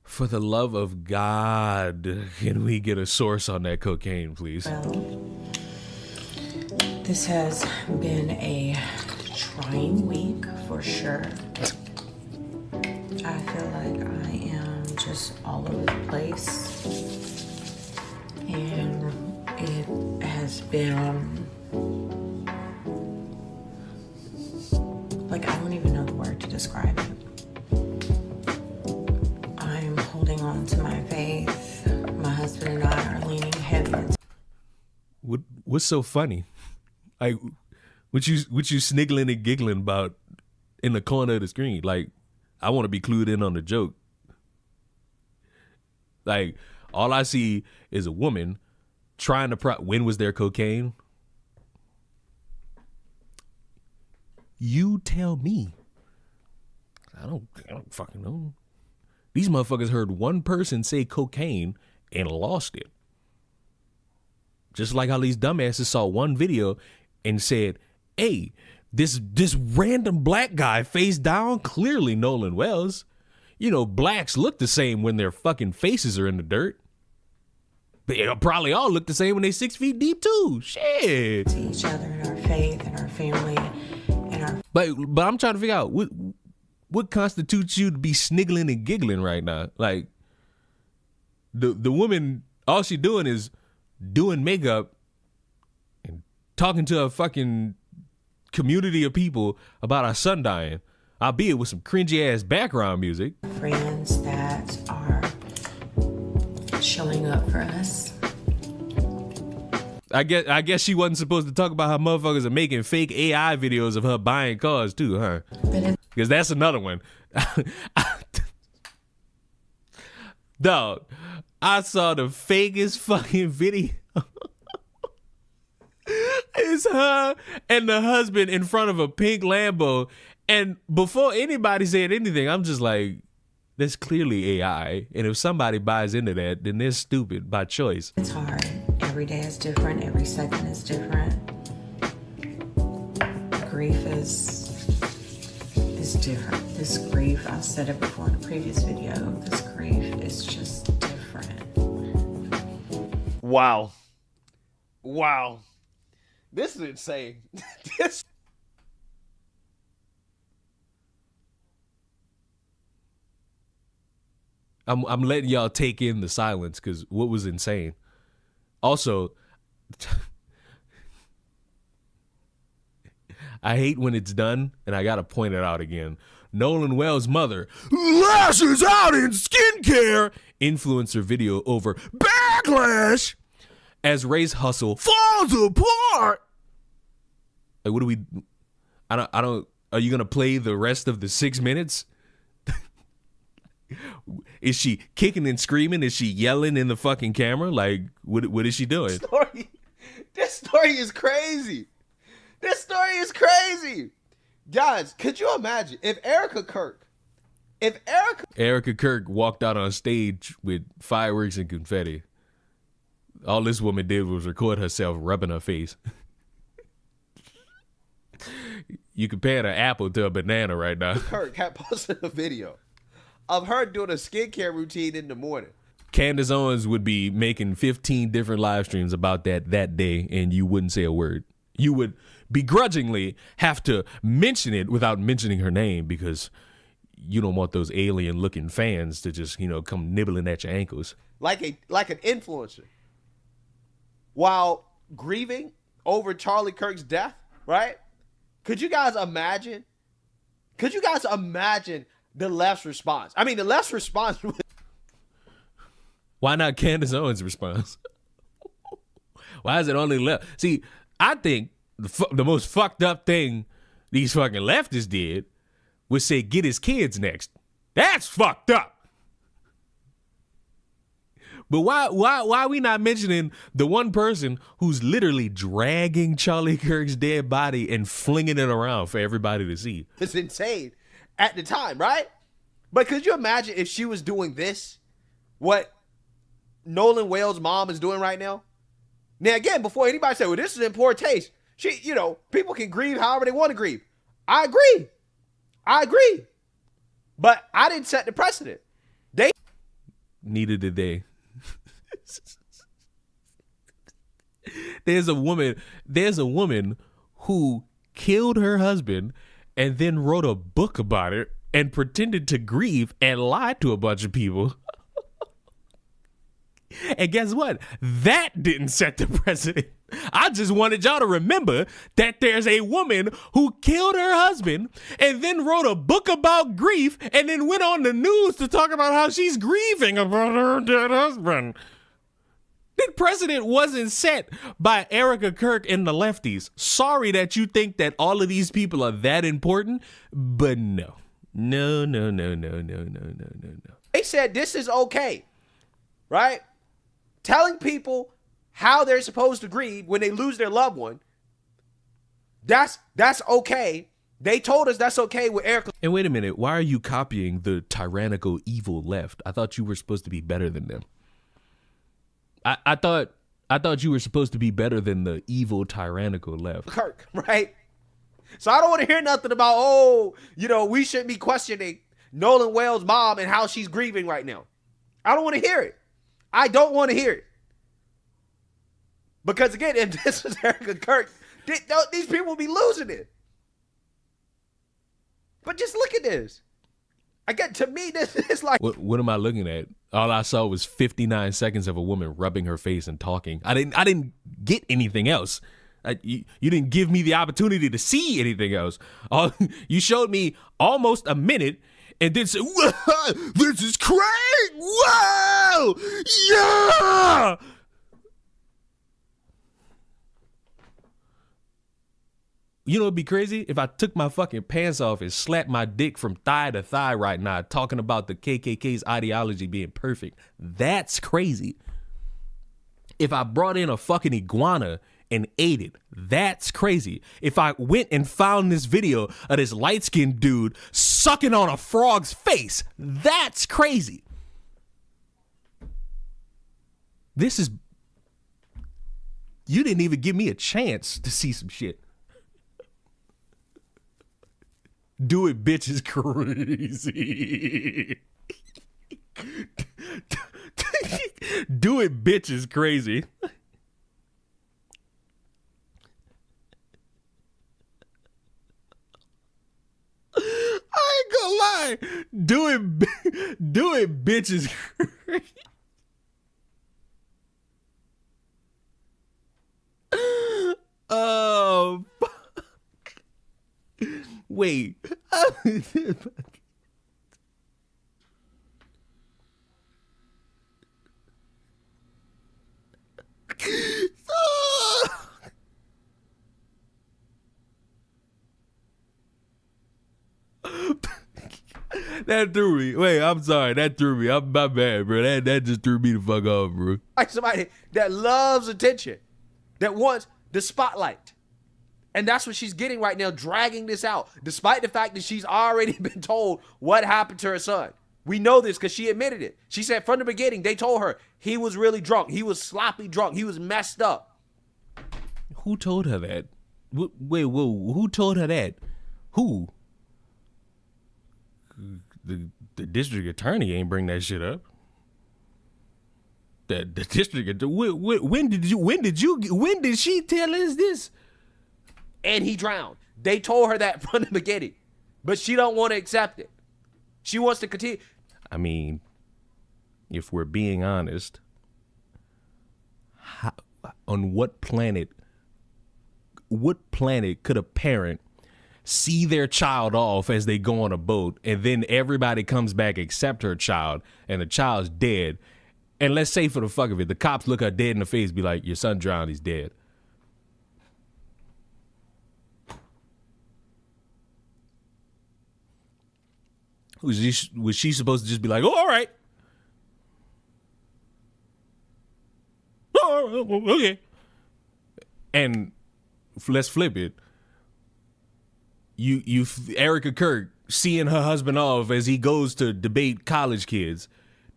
For the love of God, can we get a source on that cocaine, please? Well, this has been a trying week for sure. I feel like I am just all over the place. And it has been like, I don't even know the word to describe it. I'm holding on to my faith. My husband and I are leaning heavy into. What's so funny? Like, what you sniggling and giggling about in the corner of the screen? Like, I want to be clued in on the joke. Like, all I see is a woman trying to when was there cocaine? You tell me. I don't fucking know. These motherfuckers heard one person say cocaine and lost it. Just like how these dumbasses saw one video and said, hey, this random black guy face down, clearly Nolan Wells. Blacks look the same when their fucking faces are in the dirt. They probably all look the same when they 6 feet deep too. Shit. To each other and our faith and our family and our. But I'm trying to figure out what constitutes you to be sniggling and giggling right now. Like, the woman, all she doing is doing makeup and talking to a fucking community of people about our son dying, albeit with some cringy ass background music. Friends that are showing up for us. I guess she wasn't supposed to talk about how motherfuckers are making fake AI videos of her buying cars too, huh? Because that's another one. Dog, I saw the fakest fucking video. It's her and the husband in front of a pink Lambo. And before anybody said anything, I'm just like, that's clearly AI. And if somebody buys into that, then they're stupid by choice. It's hard. Every day is different. Every second is different. Grief is different. This grief, I've said it before in a previous video, this grief is just different. Wow. This is insane. I'm letting y'all take in the silence because what was insane. Also, I hate when it's done, and I gotta point it out again. Nolan Wells' mother lashes out in skincare influencer video over backlash as race hustle falls apart. Like, what do we? I don't. Are you gonna play the rest of the 6 minutes? Is she kicking and screaming? Is she yelling in the fucking camera? Like, what is she doing? This story is crazy. This story is crazy. Guys, could you imagine if Erica Kirk walked out on stage with fireworks and confetti. All this woman did was record herself rubbing her face. You compare an apple to a banana right now. Kirk had posted a video of her doing a skincare routine in the morning. Candace Owens would be making 15 different live streams about that day, and you wouldn't say a word. You would begrudgingly have to mention it without mentioning her name because you don't want those alien-looking fans to just, come nibbling at your ankles. Like an influencer. While grieving over Charlie Kirk's death, right? Could you guys imagine the left's response? I mean, the left's response was... Why not Candace Owens' response? Why is it only left? See, I think the most fucked up thing these fucking leftists did was say, get his kids next. That's fucked up. But why are we not mentioning the one person who's literally dragging Charlie Kirk's dead body and flinging it around for everybody to see? It's insane at the time, right? But could you imagine if she was doing this, what Nolan Wales' mom is doing right now? Now, again, before anybody say, well, this is in poor taste. People can grieve however they want to grieve. I agree. But I didn't set the precedent. Neither did they. There's a woman who killed her husband and then wrote a book about it and pretended to grieve and lied to a bunch of people. And guess what? That didn't set the precedent. I just wanted y'all to remember that there's a woman who killed her husband and then wrote a book about grief and then went on the news to talk about how she's grieving about her dead husband. The precedent wasn't set by Erica Kirk and the lefties. Sorry that you think that all of these people are that important, but no. No. They said this is okay, right? Telling people how they're supposed to grieve when they lose their loved one, that's okay. They told us that's okay with Erica. And wait a minute, why are you copying the tyrannical evil left? I thought you were supposed to be better than them. I thought you were supposed to be better than the evil tyrannical left. Kirk, right? So I don't want to hear nothing about, we shouldn't be questioning Nolan Wales' mom and how she's grieving right now. I don't want to hear it. I don't want to hear it. Because again, if this was Erica Kirk, these people would be losing it. But just look at this. Again, to me, this is like... What am I looking at? All I saw was 59 seconds of a woman rubbing her face and talking. I didn't get anything else. You didn't give me the opportunity to see anything else. You showed me almost a minute and then said, this is great! Wow! Yeah! You know, it'd be crazy if I took my fucking pants off and slapped my dick from thigh to thigh right now, talking about the KKK's ideology being perfect. That's crazy. If I brought in a fucking iguana and ate it, that's crazy. If I went and found this video of this light-skinned dude sucking on a frog's face, that's crazy. You didn't even give me a chance to see some shit. Do it, bitch, is crazy. Do it, bitch, is crazy. I ain't gonna lie. Do it, bitch, is crazy. Oh, fuck. Wait. That threw me. Wait, I'm sorry. That threw me. I'm my bad, bro. That just threw me the fuck off, bro. Like somebody that loves attention, that wants the spotlight. And that's what she's getting right now, dragging this out, despite the fact that she's already been told what happened to her son. We know this because she admitted it. She said from the beginning, they told her he was really drunk. He was sloppy drunk. He was messed up. Who told her that? Wait, whoa, who told her that? Who? The district attorney ain't bring that shit up. The district, when did she tell us this? And he drowned. They told her that from the beginning, but she don't want to accept it. She wants to continue. I mean, if we're being honest, on what planet could a parent see their child off as they go on a boat, and then everybody comes back except her child, and the child's dead, and let's say for the fuck of it, the cops look her dead in the face, be like, your son drowned, he's dead. Was she supposed to just be like, oh, all right. Oh, okay. And let's flip it. You Erica Kirk seeing her husband off as he goes to debate college kids.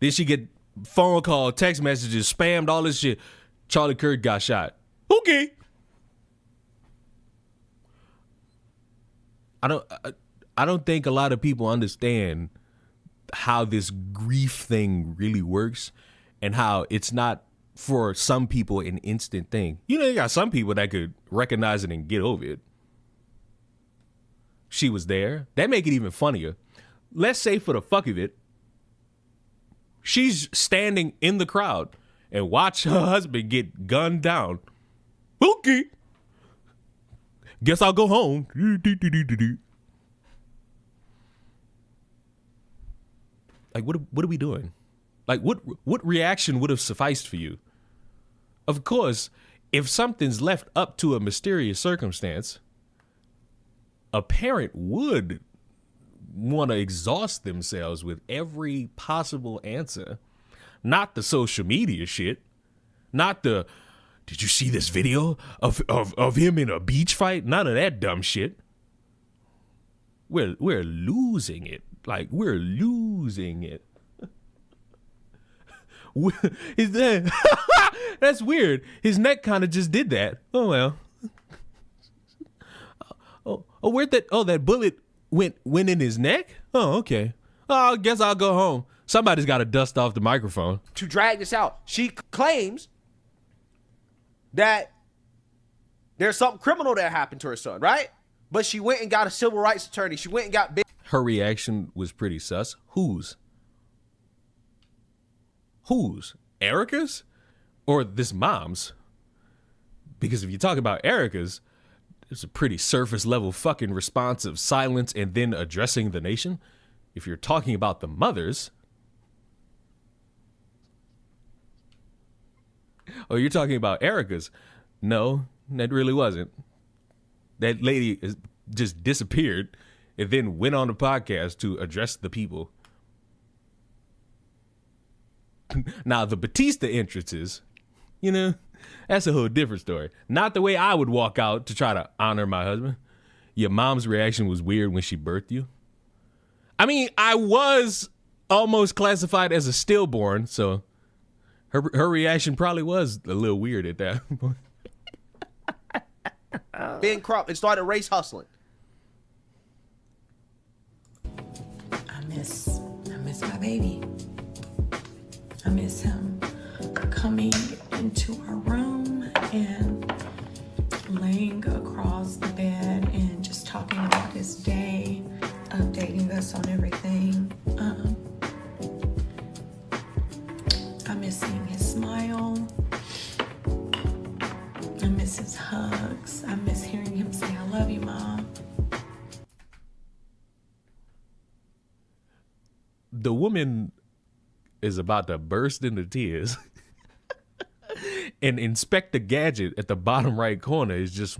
Then she get phone call, text messages, spammed, all this shit. Charlie Kirk got shot. Okay. I don't think a lot of people understand how this grief thing really works and how it's not for some people an instant thing. You know, you got some people that could recognize it and get over it. She was there. That make it even funnier. Let's say for the fuck of it, she's standing in the crowd and watch her husband get gunned down. Okay. Guess I'll go home. Like, what are we doing? Like, what reaction would have sufficed for you? Of course, if something's left up to a mysterious circumstance, a parent would want to exhaust themselves with every possible answer. Not the social media shit. Not the, did you see this video of him in a beach fight? None of that dumb shit. We're losing it. Like, we're losing it. Is that that's weird. His neck kind of just did that. Oh well. Where'd that? Oh, that bullet went in his neck. Oh, okay. Oh, I guess I'll go home. Somebody's got to dust off the microphone to drag this out. She claims that there's something criminal that happened to her son, right? But she went and got a civil rights attorney. She went and got big. Her reaction was pretty sus. Whose? Erica's? Or this mom's? Because if you talk about Erica's, it's a pretty surface level fucking response of silence and then addressing the nation. If you're talking about the mother's, oh, you're talking about Erica's. No, that really wasn't. That lady just disappeared and then went on the podcast to address the people. Now, the Batista entrances, you know, that's a whole different story. Not the way I would walk out to try to honor my husband. Your mom's reaction was weird when she birthed you. I mean, I was almost classified as a stillborn, so her reaction probably was a little weird at that point. Ben Crump and started race hustling. I miss my baby. I miss him coming into our room and laying across the bed and just talking about his day, updating us on everything. I miss seeing his smile. I miss his hugs. I miss hearing him say, I love you, Mom. The woman is about to burst into tears. And Inspector Gadget at the bottom right corner is just,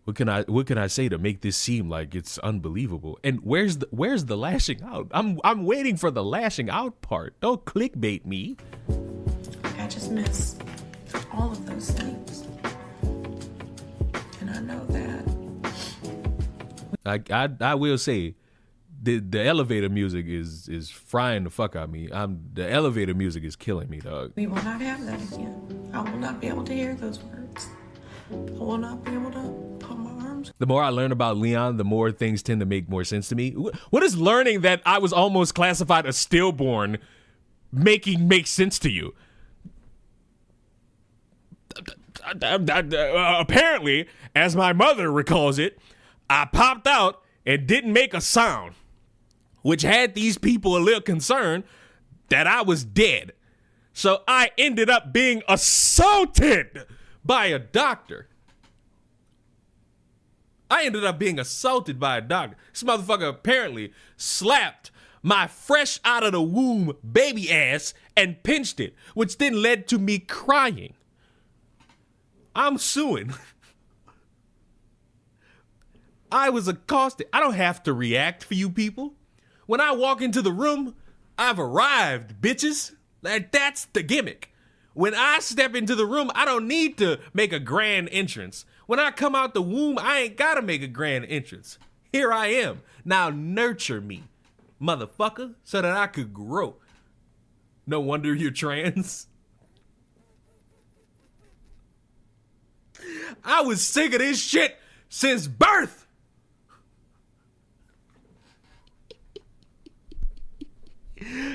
what can I say to make this seem like it's unbelievable? And where's the lashing out? I'm waiting for the lashing out part. Don't clickbait me. I just miss all of those things. And and I know that. I will say, the elevator music is frying the fuck out of me. The elevator music is killing me, dog. We will not have that again. I will not be able to hear those words. I will not be able to put my arms. The more I learn about Leon, the more things tend to make more sense to me. What is learning that I was almost classified as stillborn make sense to you? Apparently, as my mother recalls it, I popped out and didn't make a sound, which had these people a little concerned that I was dead. So I ended up being assaulted by a doctor. This motherfucker apparently slapped my fresh out of the womb baby ass and pinched it, which then led to me crying. I'm suing. I was accosted. I don't have to react for you people. When I walk into the room, I've arrived, bitches. Like, that's the gimmick. When I step into the room, I don't need to make a grand entrance. When I come out the womb, I ain't gotta make a grand entrance. Here I am. Now nurture me, motherfucker, so that I could grow. No wonder you're trans. I was sick of this shit since birth.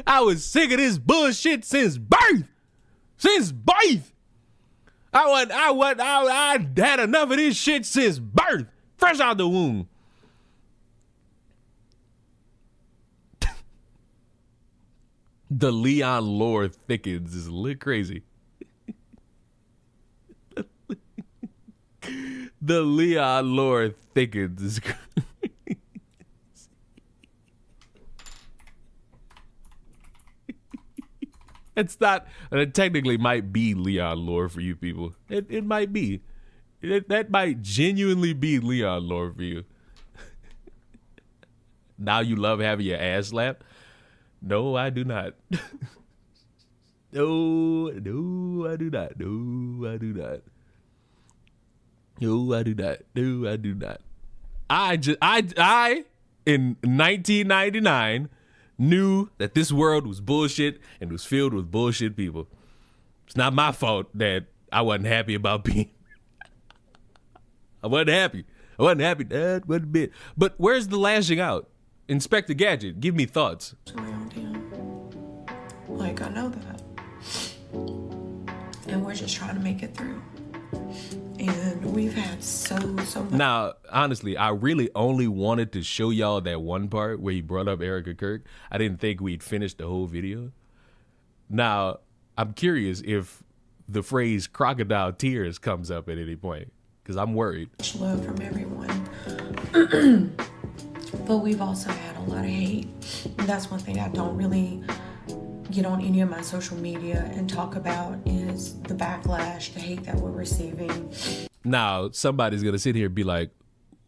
I was sick of this bullshit since birth. I had enough of this shit since birth. Fresh out the womb. The Leon lore thickens is a little crazy. The Leon lore thickens is crazy. It's not, it technically might be Leon lore for you people. It might be. That might genuinely be Leon lore for you. Now you love having your ass slapped? No, I do not. No, I do not. No, I do not. No, I do not. No, I do not. I in 1999 knew that this world was bullshit and was filled with bullshit people. It's not my fault that I wasn't happy about being. I wasn't happy. That wasn't a bit. But where's the lashing out? Inspector Gadget, give me thoughts. Like, I know that. And we're just trying to make it through. And we've had so much. Now, honestly, I really only wanted to show y'all that one part where he brought up Erica Kirk. I didn't think we'd finish the whole video. Now, I'm curious if the phrase crocodile tears comes up at any point, because I'm worried. Love from everyone. But we've also had a lot of hate. And that's one thing I don't really get on any of my social media and talk about is the backlash, the hate that we're receiving. Now, somebody's going to sit here and be like,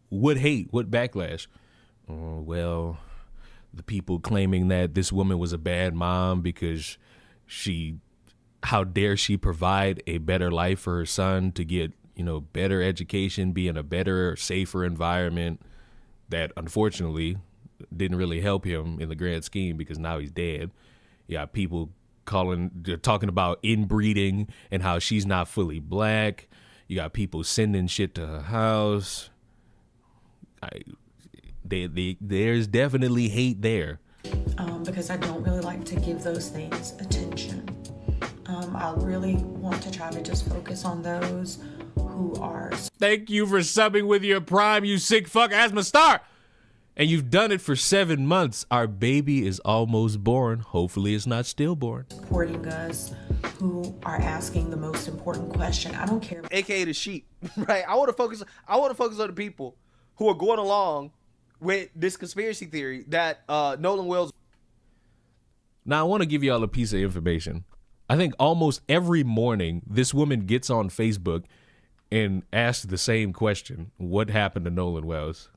what hate? What backlash? Oh, well, the people claiming that this woman was a bad mom because how dare she provide a better life for her son to get, better education, be in a better, safer environment that unfortunately didn't really help him in the grand scheme because now he's dead. You got people talking about inbreeding and how she's not fully black. You got people sending shit to her house. There's definitely hate there. Because I don't really like to give those things attention. I really want to try to just focus on those who are. Thank you for subbing with your prime, you sick fuck, asthma star. And you've done it for 7 months. Our baby is almost born. Hopefully it's not stillborn. Supporting us, who are asking the most important question. I don't care. AKA the sheep, right? I want to focus on the people who are going along with this conspiracy theory that Nolan Wells. Now I want to give y'all a piece of information. I think almost every morning this woman gets on Facebook and asks the same question: what happened to Nolan Wells?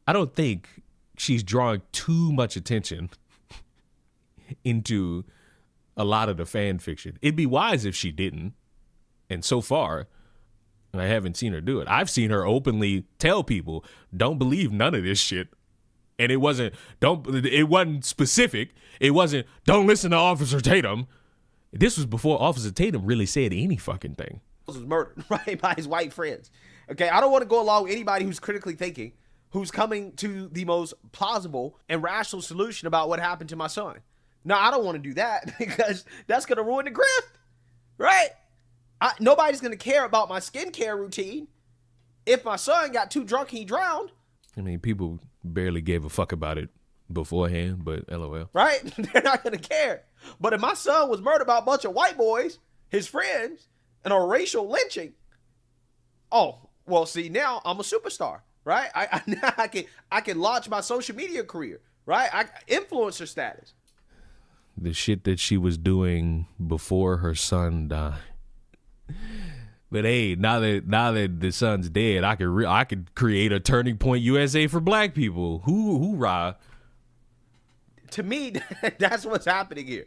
I don't think she's drawing too much attention into a lot of the fan fiction. It'd be wise if she didn't. And so far, I haven't seen her do it. I've seen her openly tell people, don't believe none of this shit. And it wasn't specific. It wasn't, don't listen to Officer Tatum. This was before Officer Tatum really said any fucking thing. Was murdered, right, by his white friends. Okay, I don't want to go along with anybody who's critically thinking, who's coming to the most plausible and rational solution about what happened to my son. No, I don't want to do that because that's going to ruin the grift, right? Nobody's going to care about my skincare routine if my son got too drunk and he drowned. I mean, people barely gave a fuck about it beforehand, but LOL. Right? They're not going to care. But if my son was murdered by a bunch of white boys, his friends, and a racial lynching, oh, well, see, now I'm a superstar, right? I can launch my social media career, right? Influencer status. The shit that she was doing before her son died. But hey, now that the son's dead, I could create a Turning Point USA for black people. Hoorah! To me, that's what's happening here.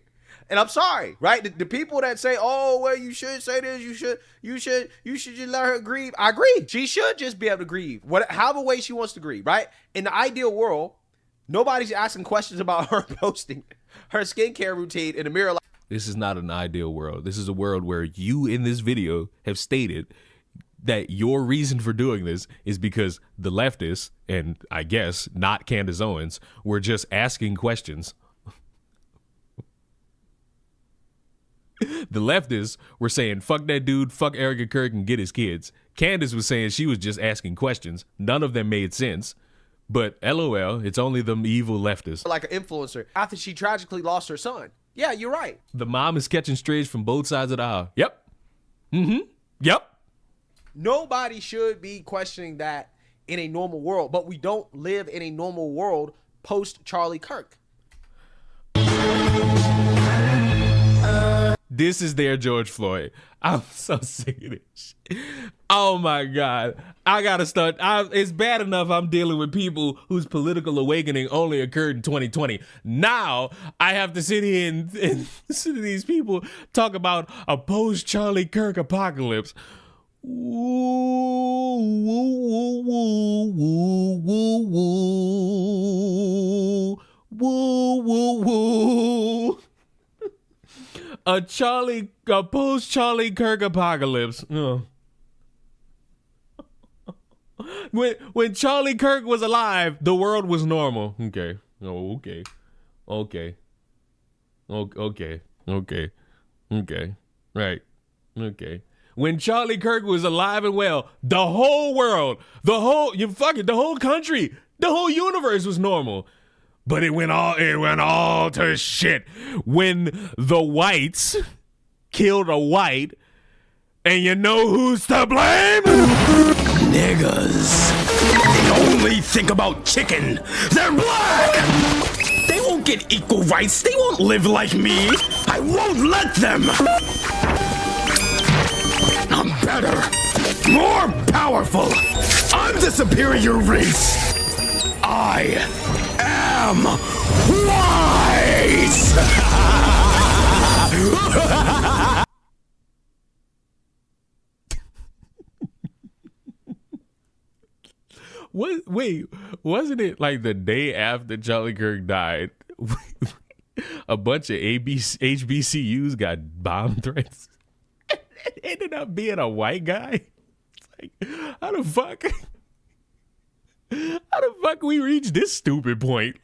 And I'm sorry, right? The people that say, "Oh, well, you should say this, you should just let her grieve." I agree. She should just be able to grieve, however way she wants to grieve, right? In the ideal world, nobody's asking questions about her posting her skincare routine in the mirror. This is not an ideal world. This is a world where you in this video have stated that your reason for doing this is because the leftists, and I guess not Candace Owens, were just asking questions. The leftists were saying, fuck that dude, fuck Erica Kirk and get his kids. Candace was saying she was just asking questions. None of them made sense. But LOL, it's only them evil leftists. Like an influencer after she tragically lost her son. Yeah, you're right. The mom is catching strays from both sides of the aisle. Yep. Mm-hmm. Yep. Nobody should be questioning that in a normal world, but we don't live in a normal world post Charlie Kirk. This is their George Floyd. I'm so sick of this shit. Oh my God. I gotta start. It's bad enough I'm dealing with people whose political awakening only occurred in 2020. Now I have to sit here and listen to these people talk about a post-Charlie Kirk apocalypse. Woo, woo, woo, woo, woo, woo, woo, woo, woo. A post-Charlie Kirk apocalypse. When Charlie Kirk was alive, the world was normal. Okay. Oh, okay. Okay. Okay. Okay. Okay. Right. Okay. When Charlie Kirk was alive and well, the whole world, the whole country, the whole universe was normal. But it went all to shit when the whites killed a white, and you know who's to blame? Niggas. They only think about chicken. They're black. They won't get equal rights. They won't live like me. I won't let them. I'm better. More powerful. I'm the superior race. I am wise! Wait, wasn't it like the day after Charlie Kirk died, a bunch of HBCUs got bomb threats? It ended up being a white guy. It's like, how the fuck we reach this stupid point?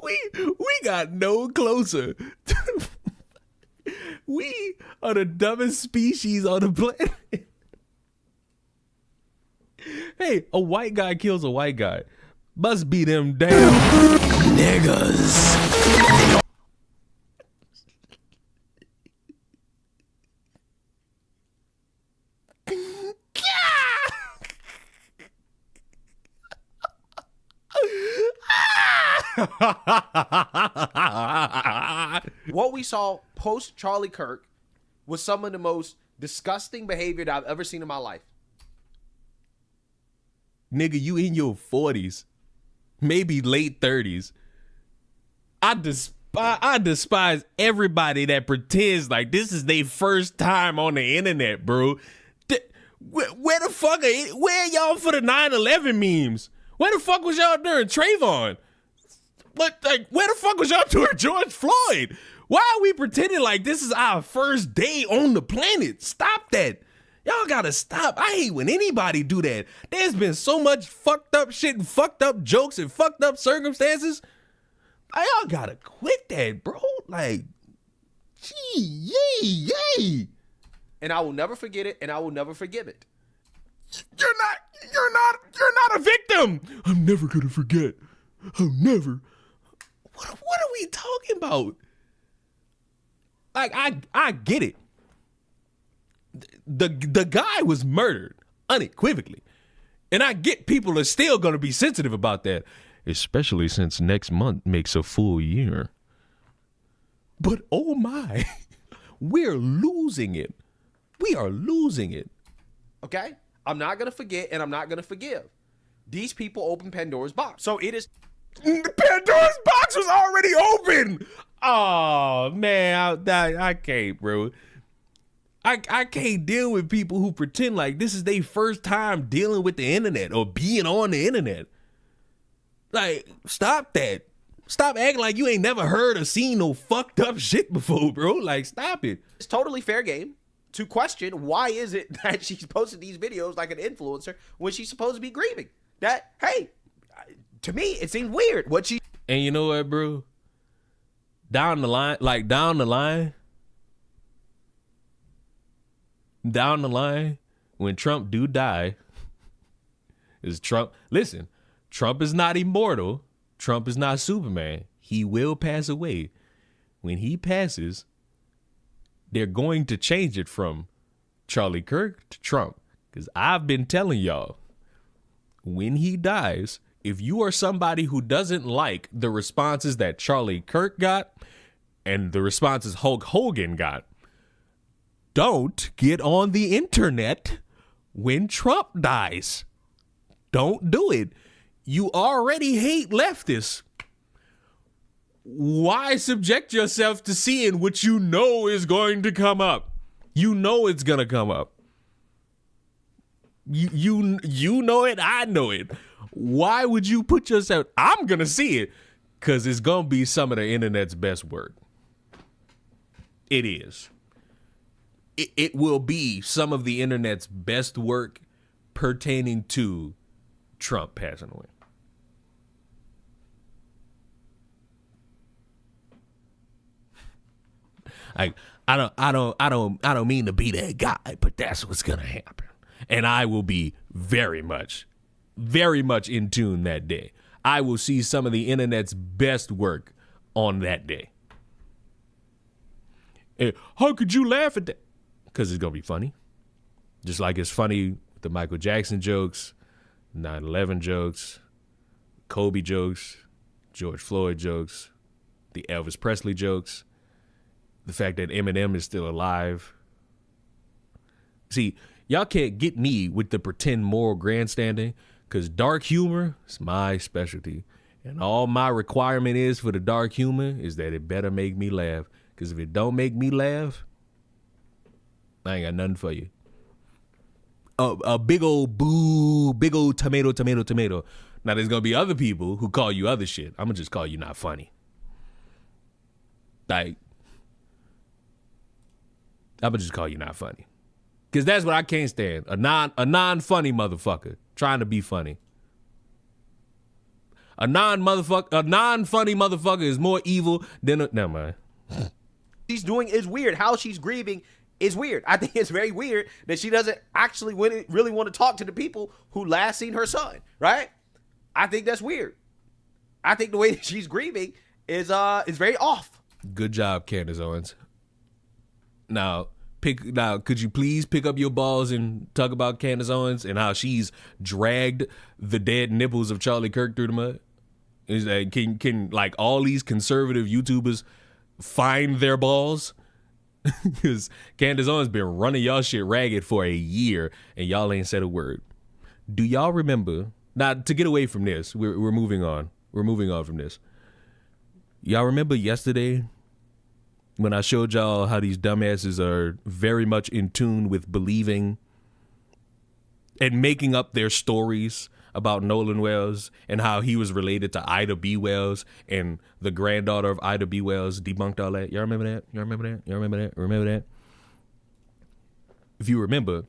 we got no closer. We are the dumbest species on the planet. Hey, a white guy kills a white guy. Must be them damn niggas. What we saw post Charlie Kirk was some of the most disgusting behavior that I've ever seen in my life. Nigga, you in your 40s, maybe late 30s. I despise I despise everybody that pretends like this is their first time on the internet, bro. Where the fuck where y'all for the 9/11 memes? Where the fuck was y'all during Trayvon? Where the fuck was y'all during George Floyd? Why are we pretending like this is our first day on the planet? Stop that. Y'all gotta stop. I hate when anybody do that. There's been so much fucked up shit and fucked up jokes and fucked up circumstances. Y'all gotta quit that, bro. Like, gee, yay. And I will never forget it, and I will never forgive it. You're not a victim. I'm never gonna forget. I'll never. What are we talking about? Like, I get it. The guy was murdered unequivocally. And I get people are still going to be sensitive about that, especially since next month makes a full year. But oh my, we're losing it. We are losing it. Okay? I'm not going to forget and I'm not going to forgive. These people open Pandora's box. So it is. Pandora's box was already open. Oh man, I can't, bro. I can't deal with people who pretend like this is their first time dealing with the internet or being on the internet. Like, stop that. Stop acting like you ain't never heard or seen no fucked up shit before, bro. Like, stop it. It's totally fair game to question why is it that she's posting these videos like an influencer when she's supposed to be grieving. That, hey, to me, it seems weird. And you know what, bro? Down the line, when Trump do die, is Trump. Listen, Trump is not immortal. Trump is not Superman. He will pass away. When he passes, they're going to change it from Charlie Kirk to Trump. Because I've been telling y'all, when he dies, if you are somebody who doesn't like the responses that Charlie Kirk got and the responses Hulk Hogan got, don't get on the internet when Trump dies. Don't do it. You already hate leftists. Why subject yourself to seeing what you know is going to come up? You know it's going to come up. You know it, I know it. Why would you put yourself? I'm going to see it because it's going to be some of the internet's best work. It is. It will be some of the internet's best work pertaining to Trump passing away. Like, I don't mean to be that guy, but that's what's gonna happen. And I will be very much in tune that day. I will see some of the internet's best work on that day. And how could you laugh at that? Because it's gonna be funny. Just like it's funny with the Michael Jackson jokes, 9/11 jokes, Kobe jokes, George Floyd jokes, the Elvis Presley jokes, the fact that Eminem is still alive. See, y'all can't get me with the pretend moral grandstanding because dark humor is my specialty. And all my requirement is for the dark humor is that it better make me laugh. Because if it don't make me laugh, I ain't got nothing for you. A big old boo, big old tomato. Now, there's going to be other people who call you other shit. I'm going to just call you not funny. Like, I'm going to just call you not funny. Because that's what I can't stand. A non-funny motherfucker trying to be funny. A non-funny motherfucker is more evil than a... Never mind. She's doing is weird. How she's grieving is weird. I think it's very weird that she doesn't actually really want to talk to the people who last seen her son, right? I think that's weird. I think the way that she's grieving is very off. Good job, Candace Owens. Now, could you please pick up your balls and talk about Candace Owens and how she's dragged the dead nipples of Charlie Kirk through the mud? Is that can like all these conservative YouTubers find their balls? Because Candace Owens been running y'all shit ragged for a year and y'all ain't said a word. Do y'all remember? Now, to get away from this, we're moving on. We're moving on from this. Y'all remember yesterday when I showed y'all how these dumbasses are very much in tune with believing and making up their stories about Nolan Wells and how he was related to Ida B. Wells and the granddaughter of Ida B. Wells debunked all that? Y'all remember that? Y'all remember that? Y'all remember that? Remember that? If you remember,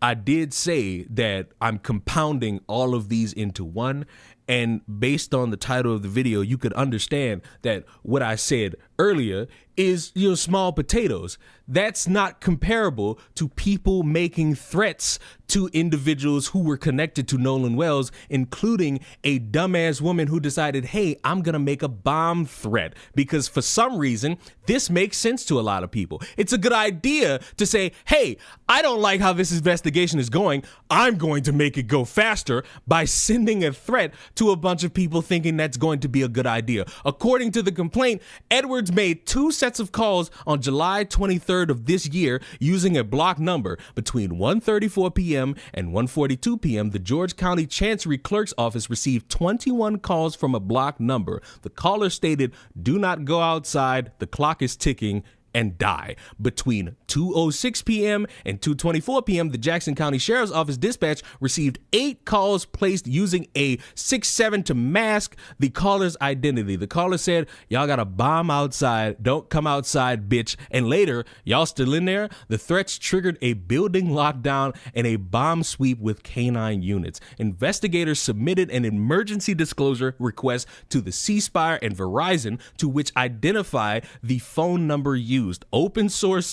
I did say that I'm compounding all of these into one, and based on the title of the video, you could understand that what I said earlier is, small potatoes. That's not comparable to people making threats to individuals who were connected to Nolan Wells, including a dumbass woman who decided, hey, I'm going to make a bomb threat because for some reason, this makes sense to a lot of people. It's a good idea to say, hey, I don't like how this investigation is going. I'm going to make it go faster by sending a threat to a bunch of people thinking that's going to be a good idea. According to the complaint, Edwards made 2 sets of calls on July 23rd of this year using a block number. Between 1:34 p.m. and 1:42 p.m., the George County Chancery Clerk's Office received 21 calls from a block number. The caller stated, "Do not go outside, the clock is ticking," and die. Between 2:06 p.m. and 2:24 p.m., the Jackson County Sheriff's Office dispatch received 8 calls placed using a 6-7 to mask the caller's identity. The caller said, "Y'all got a bomb outside. Don't come outside, bitch." And later, "Y'all still in there?" The threats triggered a building lockdown and a bomb sweep with canine units. Investigators submitted an emergency disclosure request to the C Spire and Verizon, to which identify the phone number used. Open source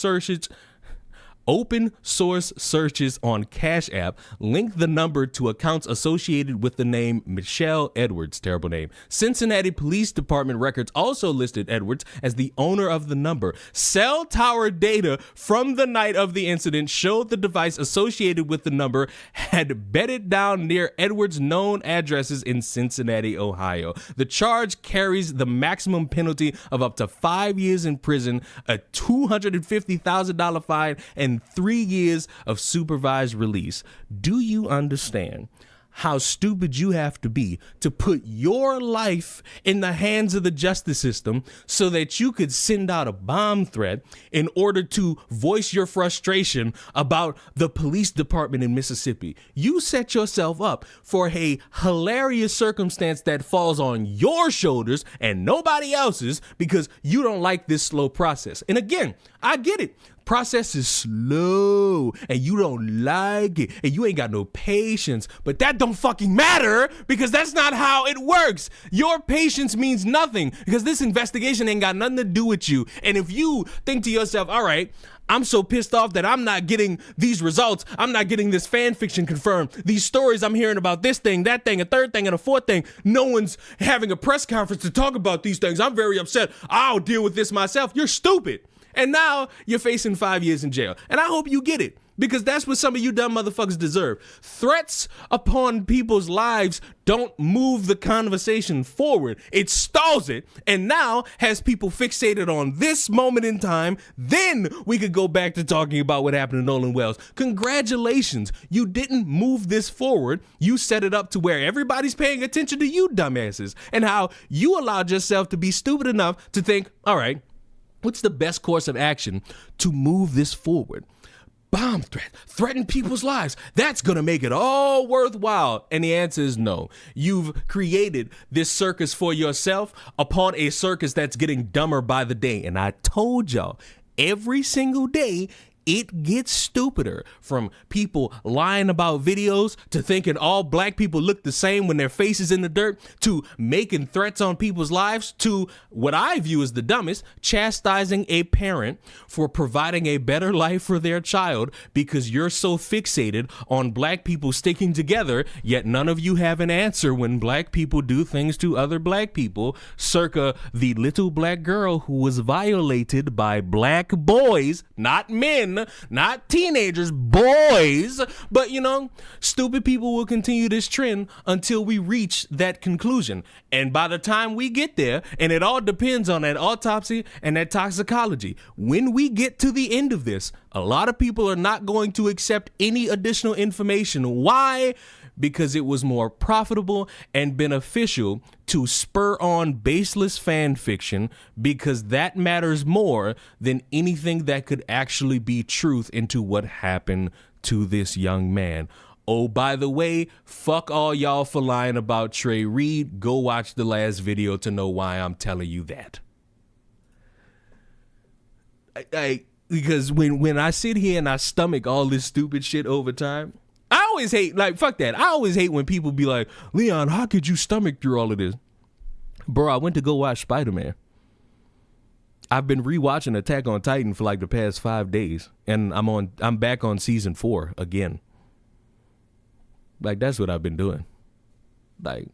searches on Cash App link the number to accounts associated with the name Michelle Edwards. Terrible name. Cincinnati Police Department records also listed Edwards as the owner of the number. Cell tower data from the night of the incident showed the device associated with the number had bedded down near Edwards' known addresses in Cincinnati, Ohio. The charge carries the maximum penalty of up to 5 years in prison, a $250,000 fine, and 3 years of supervised release. Do you understand how stupid you have to be to put your life in the hands of the justice system so that you could send out a bomb threat in order to voice your frustration about the police department in Mississippi? You set yourself up for a hilarious circumstance that falls on your shoulders and nobody else's because you don't like this slow process. And again, I get it. Process is slow and you don't like it and you ain't got no patience, but that don't fucking matter because that's not how it works. Your patience means nothing because this investigation ain't got nothing to do with you. And if you think to yourself, all right, I'm so pissed off that I'm not getting these results. I'm not getting this fan fiction confirmed. These stories I'm hearing about this thing, that thing, a third thing, and a fourth thing. No one's having a press conference to talk about these things. I'm very upset. I'll deal with this myself. You're stupid. And now you're facing 5 years in jail. And I hope you get it because that's what some of you dumb motherfuckers deserve. Threats upon people's lives don't move the conversation forward. It stalls it and now has people fixated on this moment in time. Then we could go back to talking about what happened to Nolan Wells. Congratulations. You didn't move this forward. You set it up to where everybody's paying attention to you dumbasses and how you allowed yourself to be stupid enough to think, all right, what's the best course of action to move this forward? Bomb threat, threaten people's lives. That's going to make it all worthwhile. And the answer is no. You've created this circus for yourself upon a circus that's getting dumber by the day. And I told y'all, every single day, it gets stupider, from people lying about videos to thinking all black people look the same when their face is in the dirt, to making threats on people's lives, to what I view as the dumbest, chastising a parent for providing a better life for their child because you're so fixated on black people sticking together, yet none of you have an answer when black people do things to other black people, circa the little black girl who was violated by black boys, not men, not teenagers, boys. But stupid people will continue this trend until we reach that conclusion. And by the time we get there, and it all depends on that autopsy and that toxicology, when we get to the end of this, a lot of people are not going to accept any additional information. Why? Because it was more profitable and beneficial to spur on baseless fan fiction because that matters more than anything that could actually be truth into what happened to this young man. Oh, by the way, fuck all y'all for lying about Trey Reed. Go watch the last video to know why I'm telling you that. Because when I sit here and I stomach all this stupid shit over time, I always hate, like, fuck that. I always hate when people be like, Leon, how could you stomach through all of this? Bro, I went to go watch Spider-Man. I've been rewatching Attack on Titan for like the past 5 days, and I'm back on season 4 again. Like, that's what I've been doing. Like,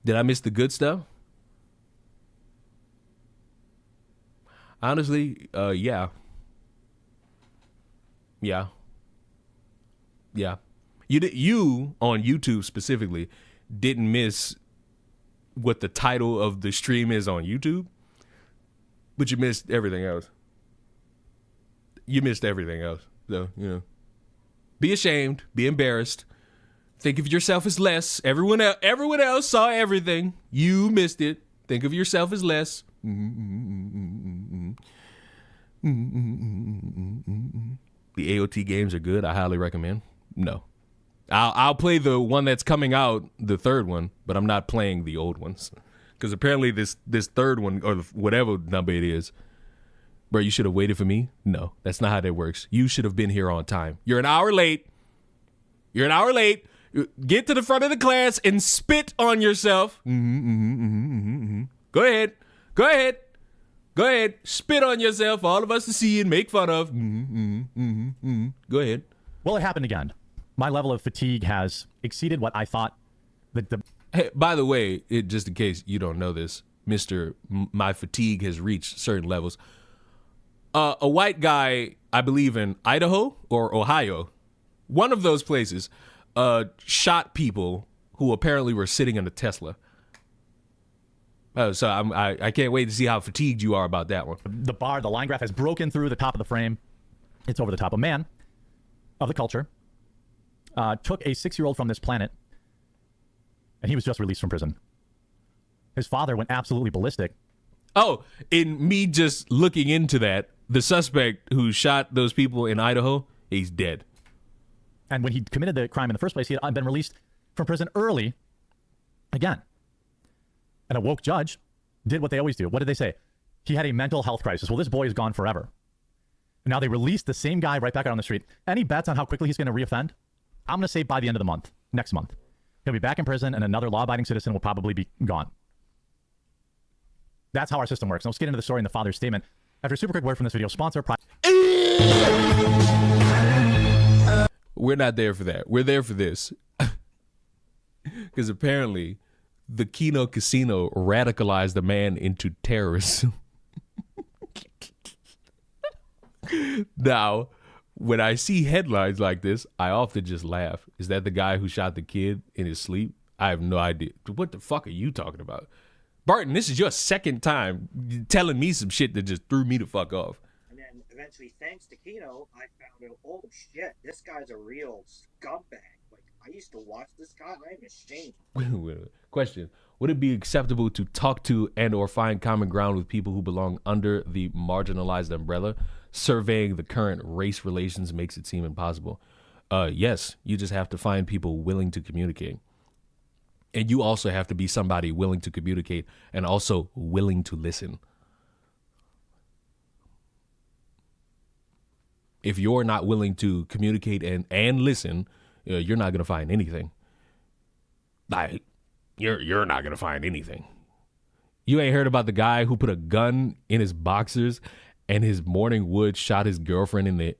did I miss the good stuff? Honestly, yeah. Yeah. Yeah. You on YouTube specifically didn't miss what the title of the stream is on YouTube, but you missed everything else. You missed everything else. So, you know. Be ashamed, be embarrassed. Think of yourself as less. Everyone else saw everything. You missed it. Think of yourself as less. The AOT games are good. I highly recommend. No. I'll play the one that's coming out, the third one, but I'm not playing the old ones. Because apparently this third one, or whatever number it is, bro, you should have waited for me? No, that's not how that works. You should have been here on time. You're an hour late. You're an hour late. Get to the front of the class and spit on yourself. Go ahead. Go ahead. Go ahead. Spit on yourself. All of us to see and make fun of. Go ahead. Well, it happened again. My level of fatigue has exceeded what I thought. Hey, by the way, just in case you don't know this, my fatigue has reached certain levels. A white guy, I believe in Idaho or Ohio, one of those places, shot people who apparently were sitting in a Tesla. So I can't wait to see how fatigued you are about that one. The line graph has broken through the top of the frame. It's over the top. A man of the culture took a 6-year-old from this planet, and he was just released from prison. His father went absolutely ballistic. Oh, in me just looking into that, the suspect who shot those people in Idaho, he's dead. And when he committed the crime in the first place, he had been released from prison early again. And a woke judge did what they always do. What did they say? He had a mental health crisis. Well, this boy is gone forever. And now they released the same guy right back out on the street. Any bets on how quickly he's going to reoffend? I'm going to say by the end of the month, next month. He'll be back in prison, and another law-abiding citizen will probably be gone. That's how our system works. Now let's get into the story and the father's statement. After a super quick word from this video, sponsor... We're not there for that. We're there for this. Because apparently, the Kino Casino radicalized a man into terrorism. Now, when I see headlines like this, I often just laugh. Is that the guy who shot the kid in his sleep? I have no idea. What the fuck are you talking about? Barton, this is your second time telling me some shit that just threw me the fuck off. And then eventually, thanks to Kino, I found out, oh shit, this guy's a real scumbag. Like, I used to watch this guy, and I'm ashamed. Question. Would it be acceptable to talk to and or find common ground with people who belong under the marginalized umbrella? Surveying the current race relations makes it seem impossible. Yes, you just have to find people willing to communicate. And you also have to be somebody willing to communicate and also willing to listen. If you're not willing to communicate and listen, you're not going to find anything. Like, you're not going to find anything. You ain't heard about the guy who put a gun in his boxers and his morning wood shot his girlfriend in the...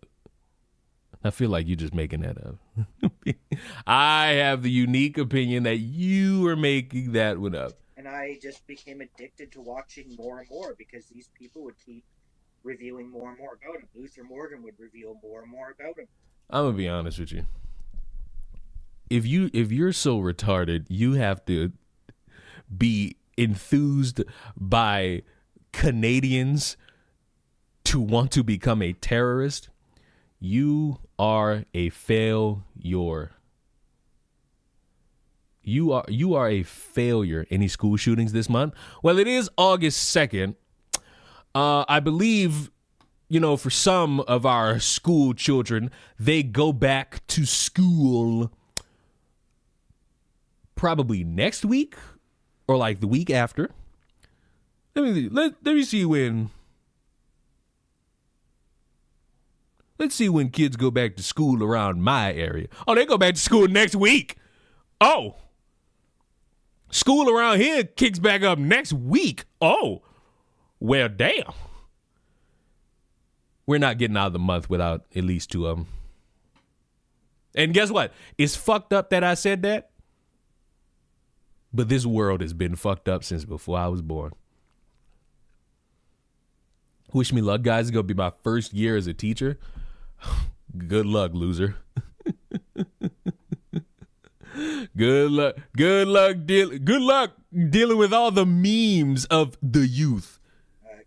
I feel like you're just making that up. I have the unique opinion that you are making that one up. And I just became addicted to watching more and more because these people would keep revealing more and more about him. Luther Morgan would reveal more and more about him. I'm gonna be honest with you. If you're so retarded, you have to be enthused by Canadians to want to become a terrorist. You are a failure. You are a failure. Any school shootings this month? Well, it is August 2nd. I believe, for some of our school children, they go back to school probably next week or like the week after. Let me see when. Let's see when kids go back to school around my area. Oh, they go back to school next week. Oh. School around here kicks back up next week. Oh. Well, damn. We're not getting out of the month without at least 2 of them. And guess what? It's fucked up that I said that. But this world has been fucked up since before I was born. Wish me luck, guys. It's going to be my first year as a teacher. Good luck, loser. Good luck dealing with all the memes of the youth.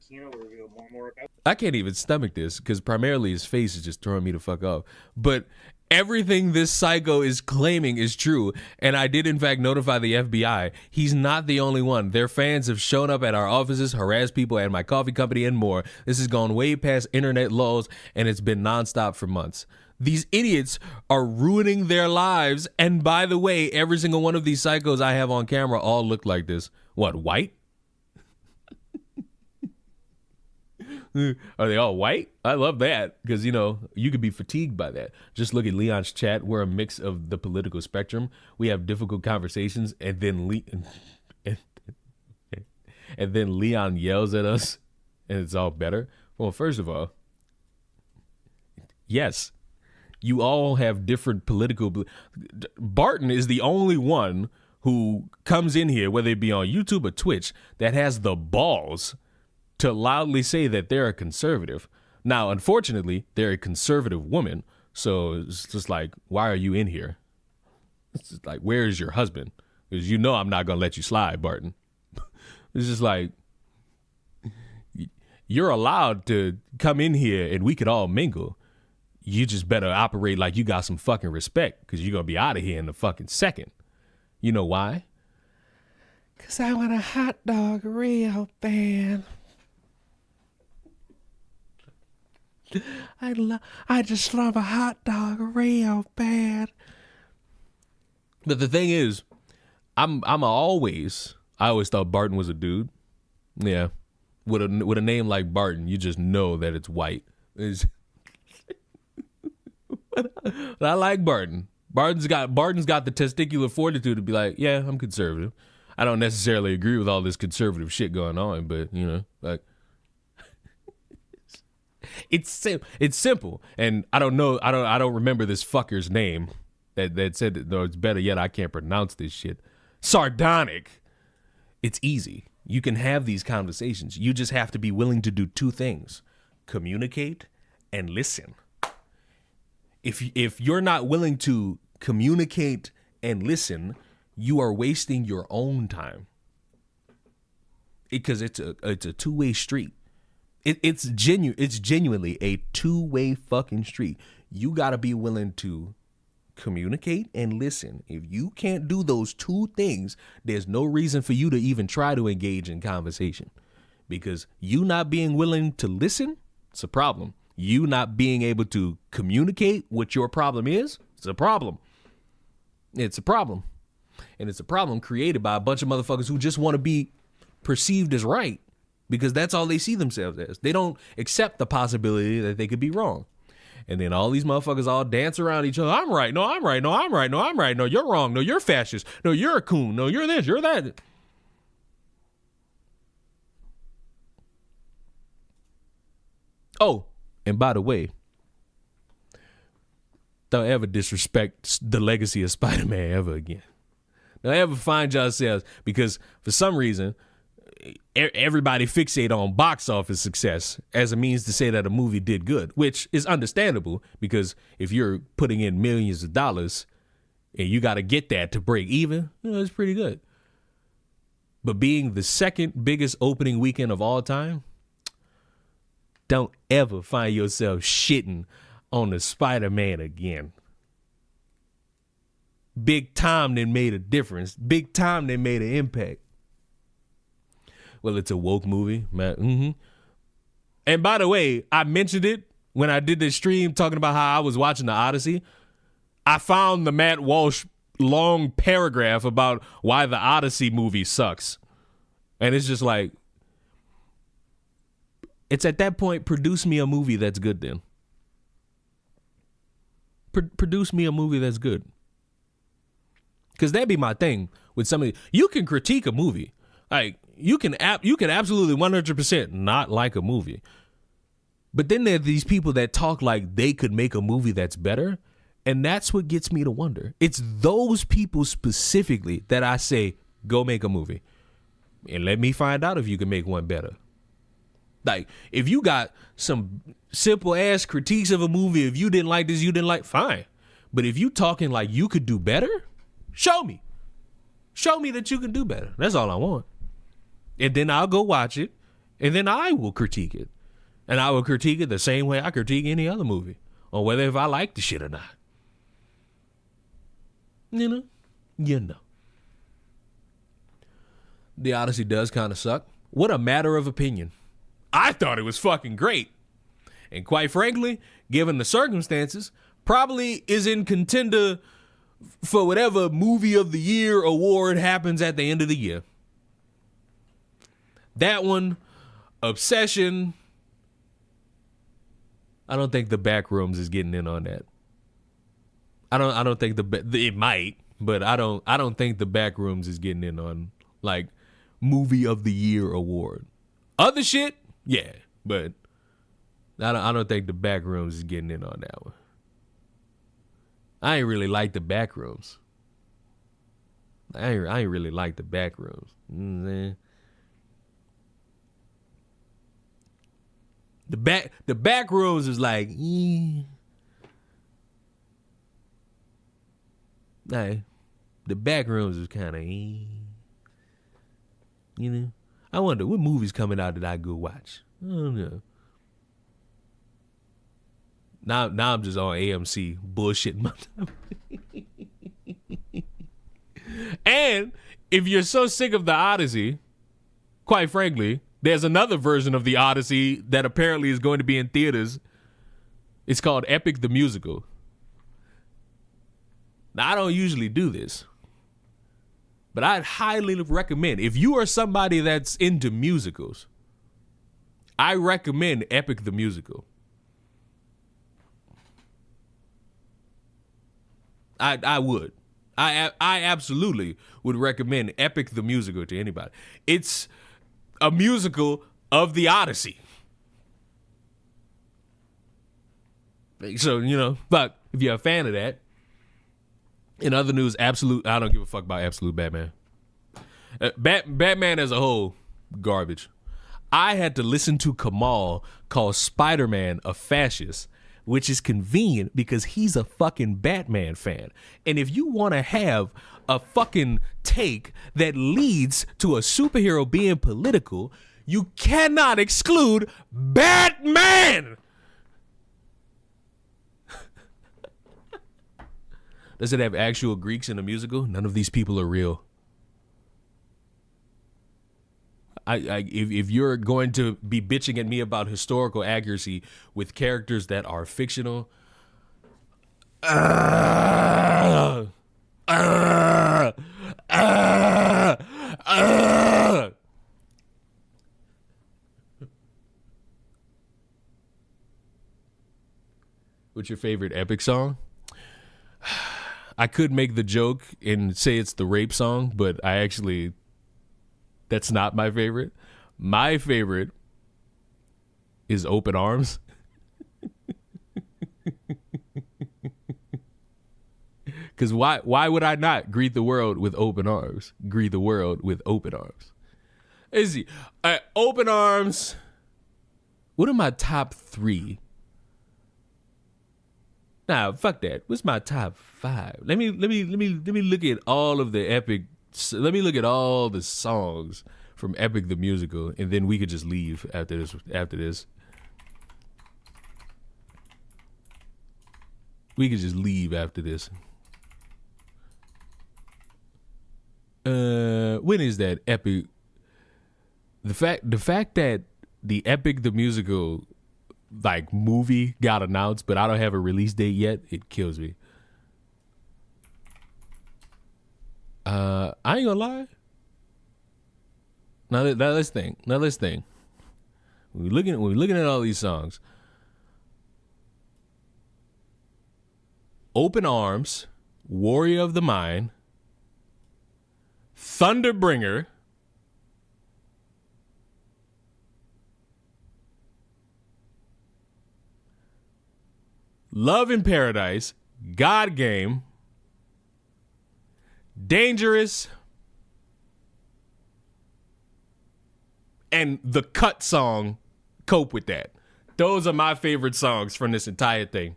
Kino will reveal more about. I can't even stomach this because primarily his face is just throwing me the fuck off. But everything this psycho is claiming is true, and I did in fact notify the FBI. He's not the only one. Their fans have shown up at our offices, harassed people at my coffee company, and more. This has gone way past internet laws, and it's been nonstop for months. These idiots are ruining their lives, and by the way, every single one of these psychos I have on camera all look like this. What, white? Are they all white? I love that because, you could be fatigued by that. Just look at Leon's chat. We're a mix of the political spectrum. We have difficult conversations, and then Leon yells at us, and it's all better. Well, first of all, yes, you all have different political. Barton is the only one who comes in here, whether it be on YouTube or Twitch, that has the balls to loudly say that they're a conservative. Now, unfortunately, they're a conservative woman. So it's just like, why are you in here? It's just like, where is your husband? Because I'm not going to let you slide, Barton. It's just like, you're allowed to come in here and we could all mingle. You just better operate like you got some fucking respect because you're going to be out of here in a fucking second. You know why? Because I want a hot dog real bad. I just love a hot dog real bad. But the thing is, I always thought Barton was a dude. Yeah. With a name like Barton, you just know that it's white. But I like Barton. Barton's got the testicular fortitude to be like, yeah, I'm conservative. I don't necessarily agree with all this conservative shit going on, but like it's simple. And I don't know. I don't remember this fucker's name that said that, though it's better yet, I can't pronounce this shit. Sardonic. It's easy. You can have these conversations. You just have to be willing to do 2 things: communicate and listen. If you're not willing to communicate and listen, you are wasting your own time. Because it's a 2-way street. It's genuinely a 2-way fucking street. You got to be willing to communicate and listen. If you can't do those 2 things, there's no reason for you to even try to engage in conversation. Because you not being willing to listen, it's a problem. You not being able to communicate what your problem is, it's a problem. It's a problem. And it's a problem created by a bunch of motherfuckers who just want to be perceived as right because that's all they see themselves as. They don't accept the possibility that they could be wrong. And then all these motherfuckers all dance around each other. I'm right. No, I'm right. No, I'm right. No, I'm right. No, you're wrong. No, you're fascist. No, you're a coon. No, you're this. You're that. Oh, and by the way, don't ever disrespect the legacy of Spider-Man ever again. Don't ever find yourselves, because for some reason, everybody fixate on box office success as a means to say that a movie did good, which is understandable because if you're putting in millions of dollars and you got to get that to break even, it's pretty good. But being the second biggest opening weekend of all time, don't ever find yourself shitting on the Spider-Man again. big time that made a difference, big time that made an impact. Well, it's a woke movie, man. Mm-hmm. And by the way, I mentioned it when I did this stream talking about how I was watching The Odyssey. I found the Matt Walsh long paragraph about why the Odyssey movie sucks. And it's just like, it's at that point, produce me a movie that's good then. Produce me a movie that's good. Because that'd be my thing with somebody. You can critique a movie. Like, you can absolutely 100% not like a movie. But then there are these people that talk like they could make a movie that's better. And that's what gets me to wonder. It's those people specifically that I say, go make a movie. And let me find out if you can make one better. Like, if you got some simple ass critiques of a movie, if you didn't like this, you didn't like, fine. But if you talking like you could do better, show me. Show me that you can do better. That's all I want. And then I'll go watch it, and then I will critique it. And I will critique it the same way I critique any other movie, on whether if I like the shit or not. You know. The Odyssey does kind of suck. What a matter of opinion. I thought it was fucking great. And quite frankly, given the circumstances, probably is in contender for whatever movie of the year award happens at the end of the year. That one, Obsession. I don't think The Backrooms is getting in on that. I don't think it might, but I don't think The Backrooms is getting in on like movie of the year award. Other shit, yeah, but I don't think The Backrooms is getting in on that one. I ain't really like The Backrooms. I ain't really like The Backrooms. The Backrooms is like, nah, The Backrooms is kind of, you know. I wonder what movies coming out that I go watch. I don't know. Now I'm just on AMC bullshitting my time. And if you're so sick of The Odyssey, quite frankly, there's another version of The Odyssey that apparently is going to be in theaters. It's called Epic the Musical. Now, I don't usually do this, but I'd highly recommend, if you are somebody that's into musicals, I recommend Epic the Musical. I would. I absolutely would recommend Epic the Musical to anybody. It's a musical of the Odyssey. So, you know, but if you're a fan of that. In other news, I don't give a fuck about Absolute Batman. Batman as a whole, garbage. I had to listen to Kamal call Spider-Man a fascist, which is convenient because he's a fucking Batman fan. And if you want to have a fucking take that leads to a superhero being political, you cannot exclude Batman. Does it have actual Greeks in the musical? None of these people are real. If you're going to be bitching at me about historical accuracy with characters that are fictional, what's your favorite Epic song? I could make the joke and say it's the rape song, but that's not my favorite. My favorite is Open Arms. Because why would I not greet the world with open arms? Greet the world with open arms. Easy. Open Arms. What are my top 3? Nah, fuck that. What's my top 5? Let me look at all of the Epic. Let me look at all the songs from Epic the Musical, and then we could just leave after this. We could just leave after this. when is that Epic? The fact that the Epic the musical like movie got announced, but I don't have a release date yet, it kills me. I ain't gonna lie. Now let's think. When we're looking at all these songs. Open Arms, Warrior of the Mind, Thunderbringer, Love in Paradise, God Game, Dangerous, and the Cut song, Cope With That. Those are my favorite songs from this entire thing.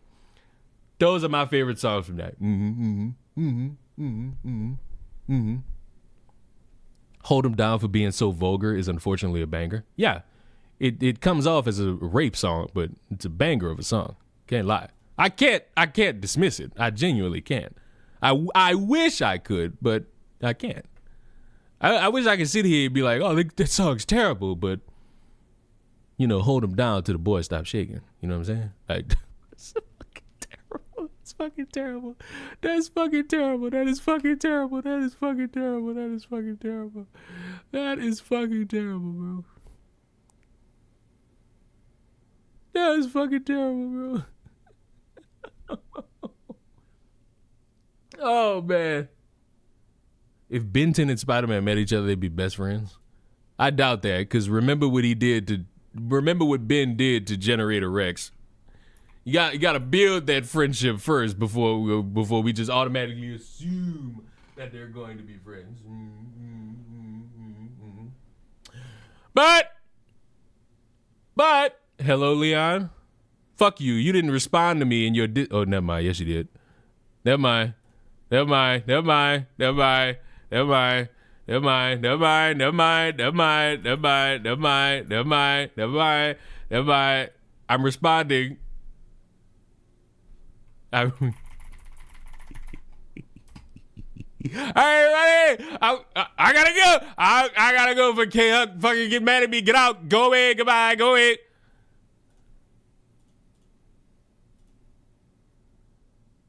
Those are my favorite songs from that. Hold 'Em Down for Being So Vulgar is unfortunately a banger. Yeah, it comes off as a rape song, but it's a banger of a song. Can't lie. I can't dismiss it. I genuinely can't. I wish I could, but I can't. I wish I could sit here and be like, oh, that song's terrible, but, you know, hold 'em down till the boy stop shaking. You know what I'm saying? Like, it's fucking terrible. It's fucking terrible. That's fucking terrible. That is fucking terrible. That is fucking terrible. That is fucking terrible. That is fucking terrible, bro. That is fucking terrible, bro. Oh, man. If Benton and Spider-Man met each other, they'd be best friends. I doubt that, because remember what Ben did to Generator Rex. You got to build that friendship first before we just automatically assume that they're going to be friends. But hello, Leon. Fuck you. You didn't respond to me in your oh, never mind. Yes, you did. Never mind. I'm responding. All right, buddy. I gotta go. I gotta go for K-Huck. Fucking get mad at me. Get out. Go away. Goodbye. Go away.